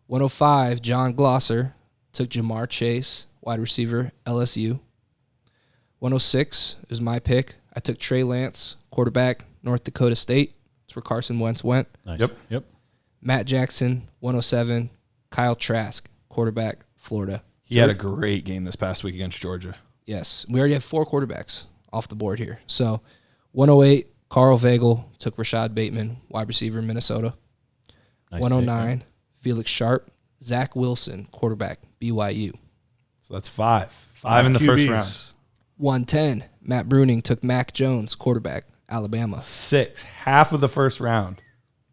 105, John Glosser took Jamar Chase, wide receiver, LSU. 106 is my pick. I took Trey Lance, quarterback, North Dakota State. That's where Carson Wentz went. Nice. Yep. Matt Jackson, 107. Kyle Trask, quarterback, Florida. He had a great game this past week against Georgia. Yes, we already have 4 quarterbacks off the board here. So 108, Carl Vagel took Rashad Bateman, wide receiver, Minnesota. Nice 109, Felix Sharp, Zach Wilson, quarterback, BYU. So that's 5. 5 in the first QBs. round. 110, Matt Bruning took Mac Jones, quarterback, Alabama. 6, half of the first round.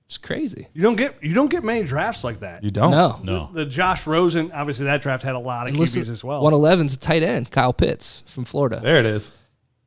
It's crazy. You don't get many drafts like that. You don't? No. The Josh Rosen, obviously that draft had a lot of And QBs listen, as well. 111's a tight end, Kyle Pitts from Florida. There it is.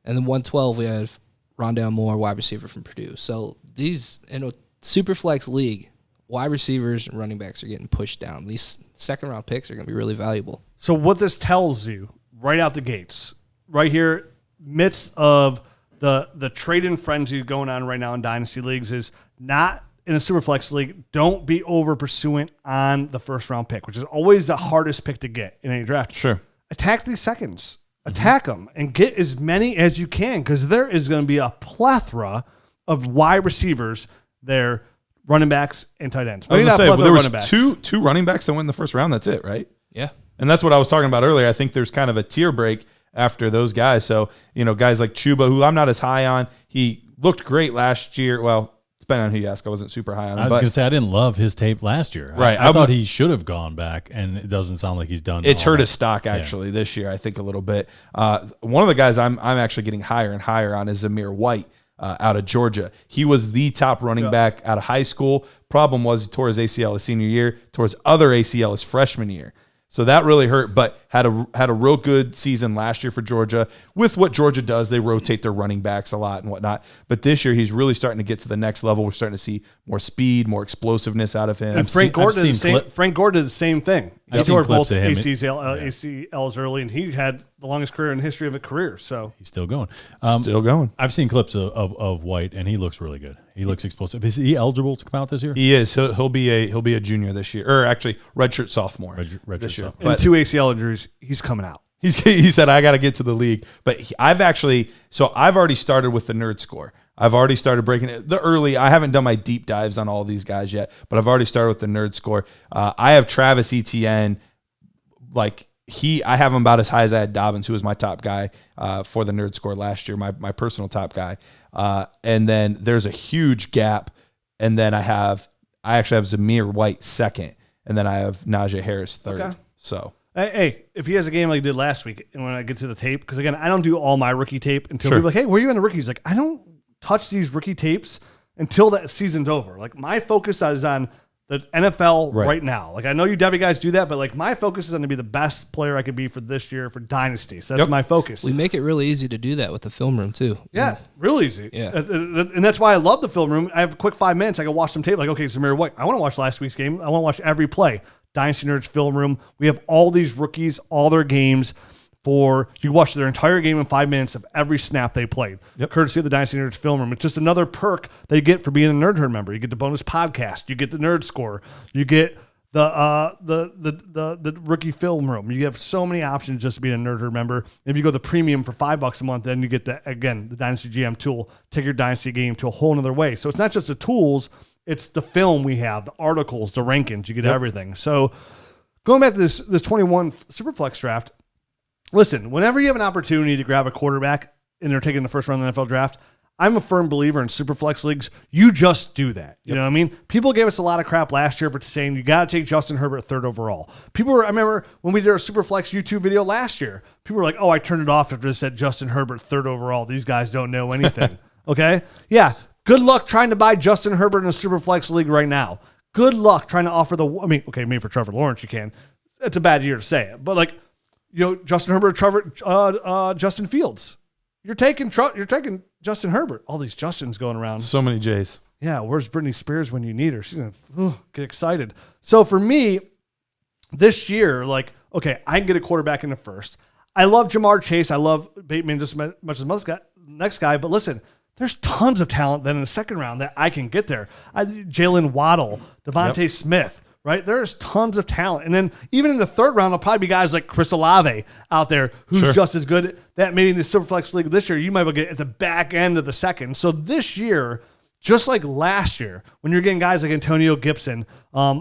And then 112, we have Rondale Moore, wide receiver from Purdue. So these, in a super flex league, wide receivers and running backs are getting pushed down. These second round picks are going to be really valuable. So what this tells you right out the gates, right here, midst of the trade-in frenzy going on right now in dynasty leagues, is not in a Superflex league. Don't be over pursuant on the first round pick, which is always the hardest pick to get in any draft. Sure. Attack these seconds. Attack them and get as many as you can, because there is going to be a plethora of wide receivers there, running backs and tight ends. I was Maybe gonna not say, plethora there of was running backs. two running backs that went in the first round. That's it, right? Yeah. And that's what I was talking about earlier. I think there's kind of a tier break after those guys. So, guys like Chuba, who I'm not as high on, he looked great last year. Well, depending on who you ask, I wasn't super high on him. I was going to say, I didn't love his tape last year. Right. I thought he should have gone back, and it doesn't sound like he's done. It's all hurt that. his stock actually this year, I think, a little bit. One of the guys I'm actually getting higher and higher on is Zamir White out of Georgia. He was the top running back out of high school. Problem was he tore his ACL his senior year, tore his other ACL his freshman year. So that really hurt, but had a real good season last year for Georgia. With what Georgia does, they rotate their running backs a lot and whatnot. But this year, he's really starting to get to the next level. We're starting to see more speed, more explosiveness out of him. And Frank Gore did the same thing. He I've seen tore clips both of him. ACLs early, and he had the longest career in the history of a career. So He's still going. Still going. I've seen clips of White, and he looks really good. He looks explosive. Is he eligible to come out this year? He is. He'll be a junior this year, or actually redshirt sophomore Redshirt this year. sophomore. and 2 ACL injuries, he's coming out. He said, I got to get to the league. But I've already started with the nerd score. I've already started breaking it. I haven't done my deep dives on all these guys yet, but I've already started with the nerd score. I have Travis Etienne like I have him about as high as I had Dobbins, who was my top guy for the nerd score last year, my personal top guy. And then there's a huge gap. And then I actually have Zamir White second. And then I have Najee Harris third. Okay. So, hey, if he has a game like he did last week, and when I get to the tape, because again, I don't do all my rookie tape until Sure. people are like, hey, where are you on the rookies? Like, I don't touch these rookie tapes until that season's over. Like, my focus is on the NFL right now. Like, I know you Debbie guys do that, but like my focus is on to be the best player I could be for this year for Dynasty. So that's my focus. We make it really easy to do that with the film room too. Yeah, real easy. Yeah. And that's why I love the film room. I have a quick 5 minutes. I can watch some tape. Like, okay, Samir White. I want to watch last week's game. I want to watch every play. Dynasty Nerds film room. We have all these rookies, all their games. You can watch their entire game in 5 minutes of every snap they played. Courtesy of the Dynasty Nerds film room. It's just another perk that you get for being a Nerd Herd member. You get the bonus podcast. You get the Nerd Score. You get the rookie film room. You have so many options just to be a Nerd Herd member. If you go the premium for $5 a month, then you get the Dynasty GM tool. Take your Dynasty game to a whole nother way. So it's not just the tools, it's the film we have, the articles, the rankings. You get everything. So going back to this 21 Superflex draft, listen, whenever you have an opportunity to grab a quarterback and they're taking the first round of the NFL draft, I'm a firm believer in Superflex leagues. You just do that. You know what I mean? People gave us a lot of crap last year for saying you got to take Justin Herbert third overall. I remember when we did our Superflex YouTube video last year, people were like, oh, I turned it off after it said Justin Herbert third overall. These guys don't know anything. Okay? Yeah. Good luck trying to buy Justin Herbert in a Superflex league right now. Good luck trying to offer maybe for Trevor Lawrence you can. It's a bad year to say it. But Justin Herbert, Justin Fields. You're taking Justin Herbert. All these Justins going around. so many J's. Yeah, where's Britney Spears when you need her? She's going to get excited. So for me, this year, okay, I can get a quarterback in the first. I love Jamar Chase. I love Bateman just as much as the next guy. But listen, there's tons of talent then in the second round that I can get there. Jalen Waddle, Devontae Smith. Right? There's tons of talent. And then even in the third round, there'll probably be guys like Chris Olave out there who's just as good that maybe in the Superflex League this year, you might be able to get at the back end of the second. So this year, just like last year, when you're getting guys like Antonio Gibson,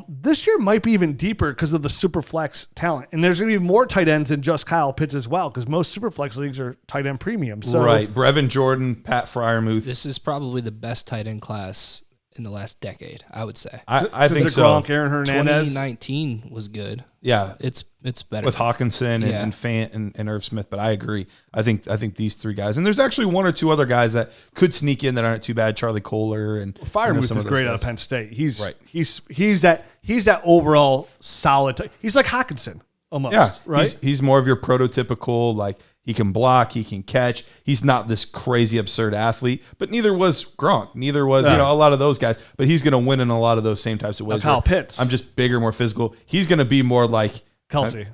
this year might be even deeper because of the Superflex talent. And there's going to be more tight ends than just Kyle Pitts as well because most Superflex leagues are tight end premium. So, right. Brevin Jordan, Pat Freiermuth. This is probably the best tight end class in the last decade, I would say. I think so. Gronk, Aaron Hernandez. 2019 was good. Yeah. It's better. With Hawkinson and Fant and Irv Smith, but I agree. I think these three guys, and there's actually one or two other guys that could sneak in that aren't too bad. Charlie Kohler and Freiermuth is great out of Penn State. He's that overall solid. He's like Hawkinson almost. Yeah, right. He's more of your prototypical he can block, he can catch. He's not this crazy absurd athlete, but neither was Gronk. Neither was a lot of those guys. But he's going to win in a lot of those same types of ways. Kyle Pitts. I'm just bigger, more physical. He's going to be more like Kelsey.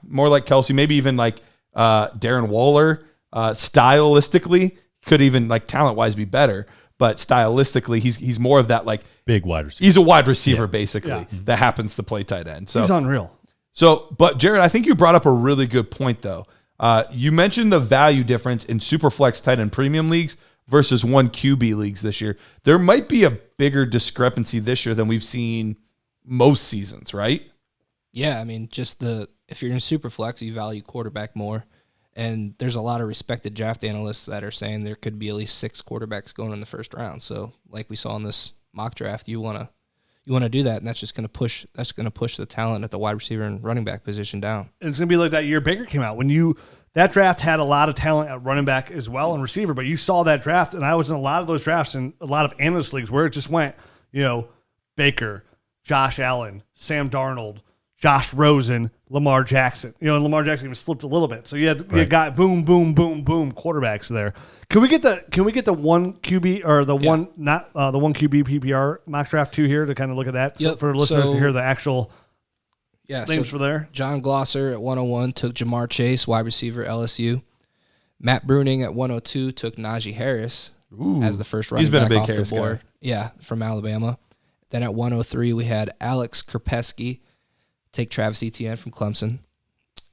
More like Kelsey. Maybe even like Darren Waller. Stylistically, could even talent wise be better. But stylistically, he's more of that big wide receiver. He's a wide receiver basically that happens to play tight end. So he's unreal. But Jared, I think you brought up a really good point, though. You mentioned the value difference in Superflex tight end premium leagues versus one QB leagues this year. There might be a bigger discrepancy this year than we've seen most seasons, right? Yeah, I mean, if you're in Superflex, you value quarterback more. And there's a lot of respected draft analysts that are saying there could be at least 6 quarterbacks going in the first round. So like we saw in this mock draft, you want to do that, and that's going to push the talent at the wide receiver and running back position down. And it's going to be like that year Baker came out that draft had a lot of talent at running back as well and receiver, but you saw that draft, and I was in a lot of those drafts in a lot of analyst leagues where it just went, Baker, Josh Allen, Sam Darnold, Josh Rosen, Lamar Jackson. And Lamar Jackson even slipped a little bit. So you got boom, boom, boom, boom quarterbacks there. Can we get the one QB or the one QB PPR mock draft 2 here to kind of look at that for listeners to hear the actual names for there? John Glosser at 101 took Jamar Chase, wide receiver, LSU. Matt Bruning at 102 took Najee Harris as the first running back off the board. Guy. Yeah, from Alabama. Then at 103 we had Alex Krupski take Travis Etienne from Clemson.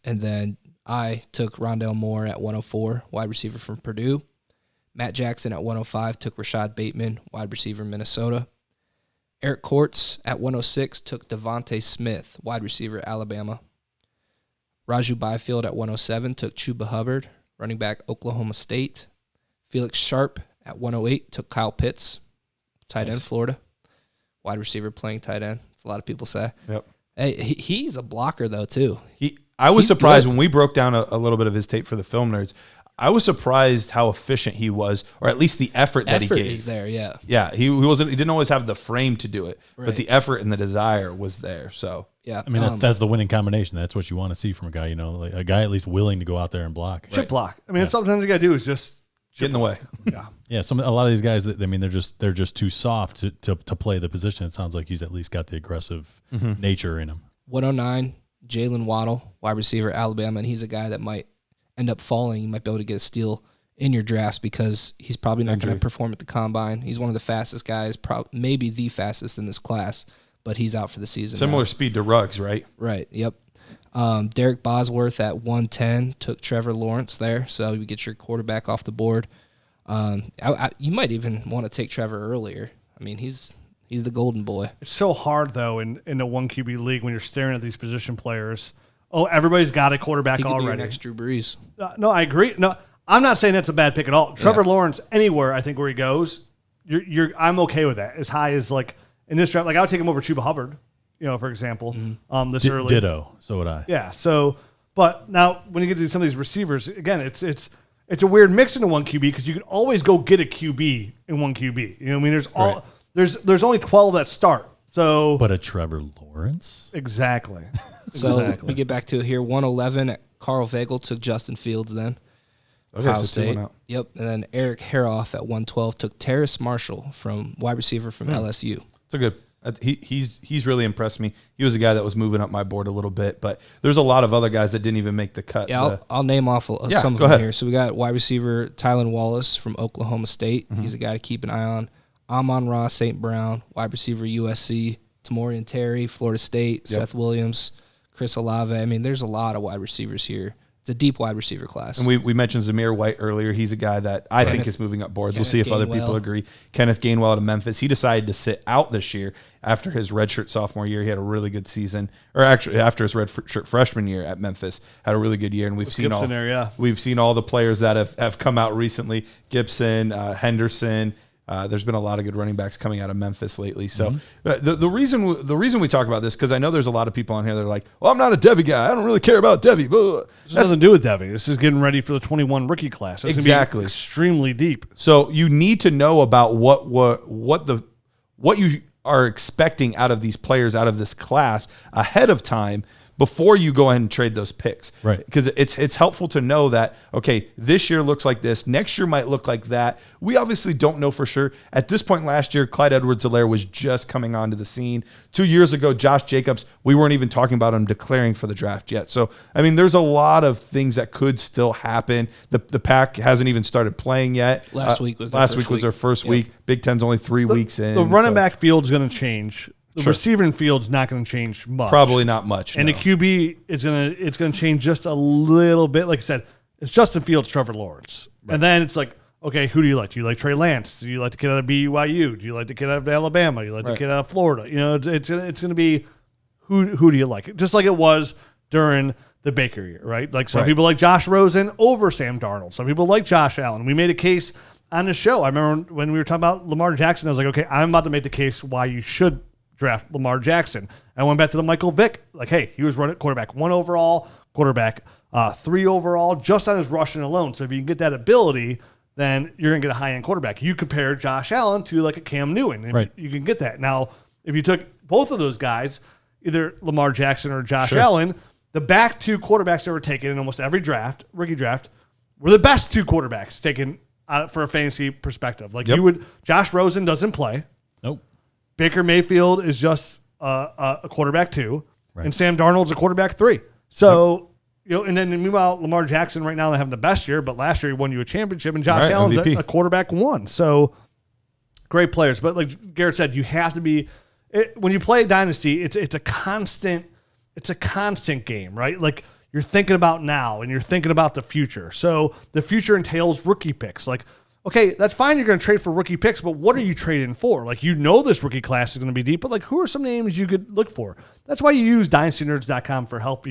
And then I took Rondale Moore at 104, wide receiver from Purdue. Matt Jackson at 105 took Rashad Bateman, wide receiver, Minnesota. Eric Courts at 106 took Devontae Smith, wide receiver, Alabama. Raju Byfield at 107 took Chuba Hubbard, running back Oklahoma State. Felix Sharp at 108 took Kyle Pitts, tight end Florida. Wide receiver playing tight end. That's a lot of people say. Yep. Hey, he's a blocker though too. I was He's surprised good. when we broke down a little bit of his tape for the film nerds. I was surprised how efficient he was, or at least the effort that he Effort gave. is there, yeah. Yeah, he wasn't. He didn't always have the frame to do it, Right. but the effort and the desire was there. So Yeah. I mean, that's the winning combination. That's what you want to see from a guy, like a guy at least willing to go out there and block. Should block. I mean, sometimes you got to do is just get in the way. yeah. Yeah, a lot of these guys, they're just too soft to play the position. It sounds like he's at least got the aggressive nature in him. 109, Jalen Waddle, wide receiver, Alabama, and he's a guy that might end up falling. You might be able to get a steal in your drafts because he's probably not going to perform at the combine. He's one of the fastest guys, maybe the fastest in this class, but he's out for the season. Similar now. speed to Ruggs, right? Right, yep. Derek Bosworth at 110 took Trevor Lawrence there, so you get your quarterback off the board. You might even want to take Trevor earlier. I mean, he's the golden boy. It's so hard, though, in the 1 QB league when you're staring at these position players. Oh, everybody's got a quarterback He could be your already. next Drew Brees. No, I agree. No, I'm not saying that's a bad pick at all. Trevor Lawrence, anywhere I think where he goes, I'm okay with that. As high as like in this draft, like I would take him over Chuba Hubbard, for example, this early. Ditto. So would I. Yeah. So, but now when you get to some of these receivers, again, it's a weird mix into 1 QB because you can always go get a QB in 1 QB. You know, what I mean, there's only 12 that start. So, But a Trevor Lawrence? exactly. So we get back to it here. 111 at Carl Vagel took Justin Fields then. Okay, Ohio so State. 2-1 out. Yep. And then Eric Haroff at 112 took Terrace Marshall from wide receiver from LSU. It's a good. He's really impressed me. He was a guy that was moving up my board a little bit, but there's a lot of other guys that didn't even make the cut. Yeah, I'll name off some of go them ahead. here. So we got wide receiver Tylan Wallace from Oklahoma State. He's a guy to keep an eye on. Amon-Ra St. Brown, wide receiver USC. Tamorian Terry, Florida State. Seth Williams, Chris Olave. I mean, there's a lot of wide receivers here. It's a deep wide receiver class. And we mentioned Zamir White earlier. He's a guy that I think is moving up boards. We'll see if other people agree. Kenneth Gainwell out of Memphis. He decided to sit out this year after his redshirt sophomore year. He had a really good season, or actually after his redshirt freshman year at Memphis, had a really good year. And we've seen Gibson we've seen all the players that have come out recently. Gibson, Henderson. There's been a lot of good running backs coming out of Memphis lately. So the reason we talk about this, because I know there's a lot of people on here that are like, well, I'm not a Devy guy. I don't really care about Devy. This has nothing to do with Devy. This is getting ready for the 21 rookie class. It's Exactly. gonna be extremely deep. So you need to know about what you are expecting out of these players, out of this class ahead of time before you go ahead and trade those picks. Right. Because it's helpful to know that, okay, this year looks like this. Next year might look like that. We obviously don't know for sure. At this point last year, Clyde Edwards-Helaire was just coming onto the scene. 2 years ago, Josh Jacobs, we weren't even talking about him declaring for the draft yet. So, I mean, there's a lot of things that could still happen. The Pack hasn't even started playing yet. Last week was their first week. Big Ten's only 3 weeks in. The running so back field's going to change. The receiving field's not going to change much. Probably not much. And no. the QB it's going to change just a little bit. Like I said, it's Justin Fields, Trevor Lawrence, and then it's like, okay, who do you like? Do you like Trey Lance? Do you like the kid out of BYU? Do you like the kid out of Alabama? Do you like the kid out of Florida? You know, it's going to be who do you like? Just like it was during the Baker year, right? Like some people like Josh Rosen over Sam Darnold. Some people like Josh Allen. We made a case on the show. I remember when we were talking about Lamar Jackson, I was like, okay, I'm about to make the case why you should draft Lamar Jackson. I went back to the Michael Vick, like, hey, he was running quarterback 1 overall, quarterback 3 overall, just on his rushing alone. So if you can get that ability, then you're going to get a high-end quarterback. You compare Josh Allen to like a Cam Newton, and you can get that. Now, if you took both of those guys, either Lamar Jackson or Josh Allen, the back 2 quarterbacks that were taken in almost every draft, rookie draft, were the best 2 quarterbacks taken for a fantasy perspective. Like Josh Rosen doesn't play. Nope. Baker Mayfield is just a quarterback 2, and Sam Darnold's a quarterback 3. So, and then meanwhile, Lamar Jackson right now, they're having the best year, but last year he won you a championship, and Josh Allen's a quarterback 1. So, great players. But like Garrett said, you have to be when you play Dynasty, it's a constant game, right? Like you're thinking about now and you're thinking about the future. So the future entails rookie picks. Like, okay, that's fine. You're going to trade for rookie picks, but what are you trading for? Like, this rookie class is going to be deep, but like, who are some names you could look for? That's why you use dynastynerds.com to help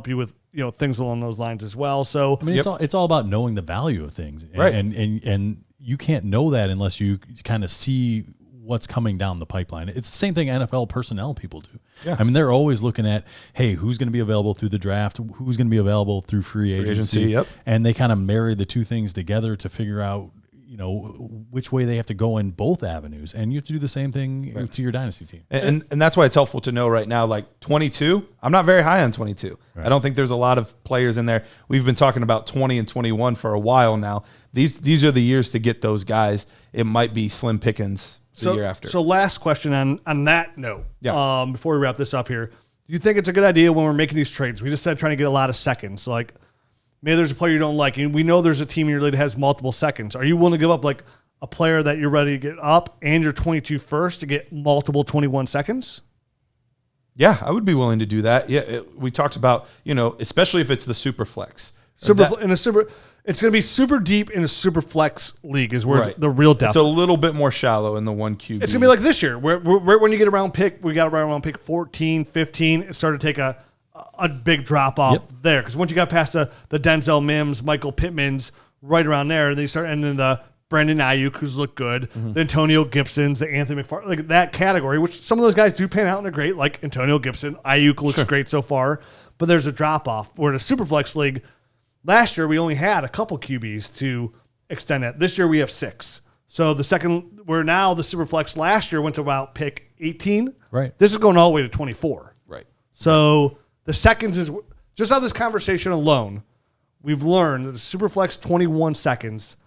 you with things along those lines as well. So I mean, it's all about knowing the value of things, Right. And you can't know that unless you kind of see what's coming down the pipeline. It's the same thing NFL personnel people do. Yeah. I mean, they're always looking at, hey, who's going to be available through the draft, who's going to be available through free agency, yep. and they kind of marry the two things together to figure out, which way they have to go in both avenues. And you have to do the same thing to your dynasty team. And that's why it's helpful to know right now, like 22, I'm not very high on 22. Right. I don't think there's a lot of players in there. We've been talking about 20 and 21 for a while now. These are the years to get those guys. It might be slim pickings the year after. So last question on that note, Yeah. before we wrap this up here, do you think it's a good idea when we're making these trades? We just said trying to get a lot of seconds. Like maybe there's a player you don't like, and we know there's a team in your league that has multiple seconds. Are you willing to give up like a player that you're ready to get up and your 22 first to get multiple 21 seconds? Yeah, I would be willing to do that. Yeah, we talked about, especially if it's the Superflex. It's going to be super deep in a super flex league is where Right. the real depth. It's a little bit more shallow in the 1 QB. It's going to be like this year, where when you get around pick, we got around pick 14, 15, it started to take a big drop off there. Because once you got past the Denzel Mims, Michael Pittmans, right around there, they start ending the Brandon Ayuk, who's looked good, the Antonio Gibsons, the Anthony McFarland, like that category, which some of those guys do pan out and they're great, like Antonio Gibson. Ayuk looks great so far, but there's a drop off. Where in a Superflex league, last year we only had a couple QBs to extend it. This year we have 6. So the Superflex last year went to about pick 18. Right. This is going all the way to 24. Right. So the seconds is just on this conversation alone, we've learned that the Superflex 21 seconds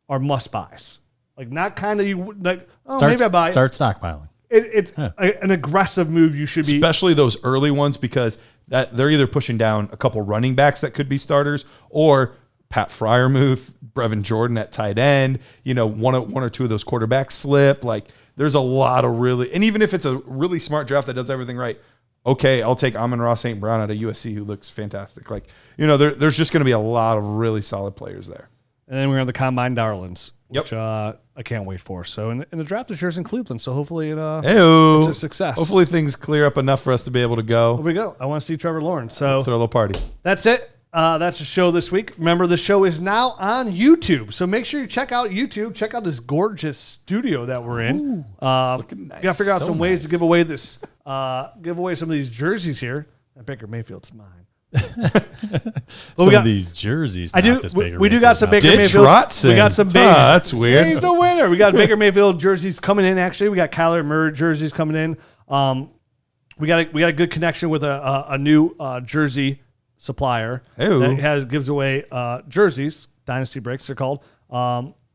are must buys. Like not kind of you like. Oh, maybe I buy. Start stockpiling. It's an aggressive move. You should be, especially those early ones, because that they're either pushing down a couple running backs that could be starters, or Pat Freiermuth, Brevin Jordan at tight end. One or two of those quarterbacks slip. Like there's a lot of really, and even if it's a really smart draft that does everything right, okay, I'll take Amon-Ra St. Brown out of USC, who looks fantastic. Like there's just going to be a lot of really solid players there. and then we're on the Combine Darlings, Yep. which I can't wait for. So, and the draft this year's in Cleveland, so hopefully it's Ew. a success. Hopefully things clear up enough for us to be able to go. Here we go. I want to see Trevor Lawrence. So Throw a little party. that's it. That's the show this week. Remember, the show is now on YouTube, so make sure you check out YouTube. Check out this gorgeous studio that we're in. looking nice. You got to figure out So some ways nice. to give away this, give away some of these jerseys here. That Baker Mayfield's mine. Some got- of these jerseys. I do. not this We, Baker we do Mayfield, got some not Baker Ditch Mayfield. Rotson. We got some Baker. That's weird. He's the winner. We got Baker Mayfield jerseys coming in. Actually, we got Kyler Murray jerseys coming in. We got a good connection with a new jersey supplier Ew. that gives away jerseys. Dynasty breaks they're called.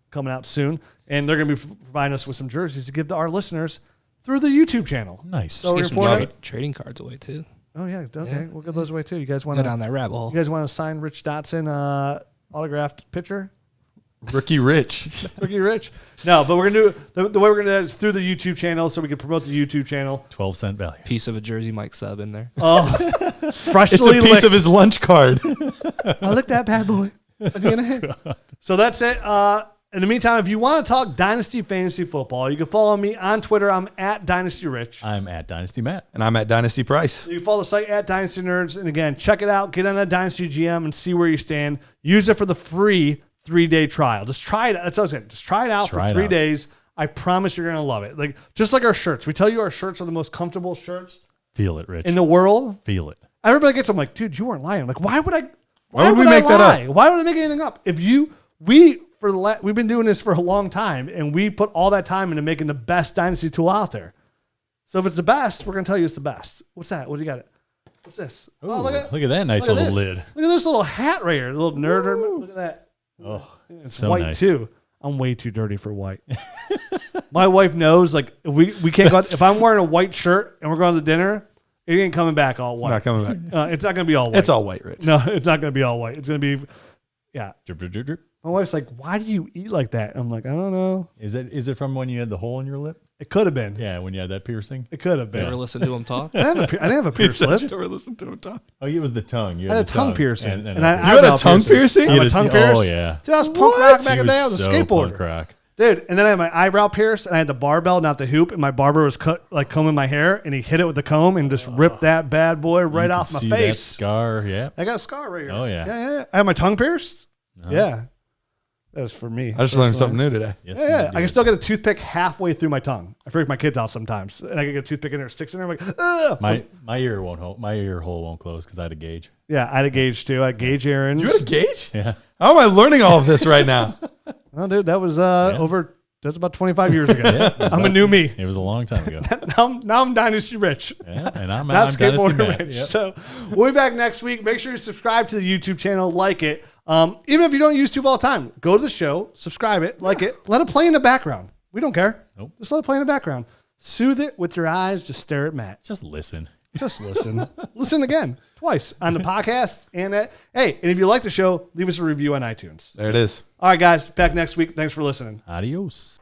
Coming out soon, and they're going to be providing us with some jerseys to give to our listeners through the YouTube channel. Nice. So we're Give some gonna trading cards away too. Oh yeah, okay, we'll give those away too. You guys want Go to? down that rabbit hole. You guys want to sign Rich Dotson autographed picture? Rookie Rich. Rookie Rich? No, but we're gonna do the way we're gonna do it is through the YouTube channel, so we can promote the YouTube channel. 12-cent value. Piece of a jersey Mike Sub in there. Freshly It's a piece licked. of his lunch card. I licked that bad boy. What are you gonna hit? So that's it. In the meantime, if you want to talk Dynasty Fantasy Football, you can follow me on Twitter. I'm at Dynasty Rich. I'm at Dynasty Matt. And I'm at Dynasty Price. You can follow the site at Dynasty Nerds. And again, check it out. Get on that Dynasty GM and see where you stand. Use it for the free 3-day trial. Just try it. That's what I was saying. Just try it out Try for it 3 out. days. I promise you're going to love it. Just like our shirts. We tell you our shirts are the most comfortable shirts Feel it, Rich. in the world. Feel it. Everybody gets them like, dude, you weren't lying. I'm like, why would I? Why would we I make that lie? up? Why would I make anything up? We've been doing this for a long time, and we put all that time into making the best Dynasty tool out there. So if it's the best, we're gonna tell you it's the best. What's that? What do you got? What's this? Ooh, look at that nice look at little this. lid. Look at this little hat right here, little nerd. Look at that. Oh, It's so white nice. too. I'm way too dirty for white. My wife knows. Like if we can't go. If I'm wearing a white shirt and we're going to dinner, it ain't coming back all white. Not coming back. It's not gonna be all white. It's all white, Rich. No, it's not going to be all white. It's going to be, yeah. Drip, drip, drip, drip. My wife's like, why do you eat like that? I'm like, I don't know. Is it from when you had the hole in your lip? It could have been. Yeah, when you had that piercing. It could have You ever been. listen to him talk? I didn't have a pierced lip. You ever listen to him talk? Oh, it was the tongue. You I had a the tongue piercing. and And I You had a tongue piercing? I had a You tongue had piercing. Oh, yeah. Dude, I was punk rock back He in the day. I was was a so skateboarder. punk rock. Dude, and then I had my eyebrow pierced, and I had the barbell, not the hoop, and my barber was combing my hair, and he hit it with the comb and just ripped that bad boy right off my See face. that scar, yeah. I got a scar right here. Oh, yeah. Yeah. I had my tongue pierced. Yeah. That was for me. I just learned something new today. Yes, Yeah. you I can did. still get a toothpick halfway through my tongue. I freak my kids out sometimes, and I can get a toothpick in there, sticks in there. I'm like, ugh. My ear won't hold. My ear hole won't close because I had a gauge. Yeah, I had a gauge too. I had gauge Aaron's. You had a gauge? Yeah. How am I learning all of this right now? Oh, dude, that was that's about 25 years ago. I'm a new me. It was a long time ago. Now I'm Dynasty Rich. Yeah, and I'm Not Dynasty skateboarder Matt. Rich. Yep. So we'll be back next week. Make sure you subscribe to the YouTube channel, like it. Even if you don't use YouTube all the time, go to the show, subscribe it, like it, let it play in the background. We don't care. Nope. Just let it play in the background. Soothe it with your eyes. Just stare at Matt. Just listen. Just listen. Listen again, twice on the podcast. And hey, and if you like the show, leave us a review on iTunes. There it is. All right, guys, back next week. Thanks for listening. Adios.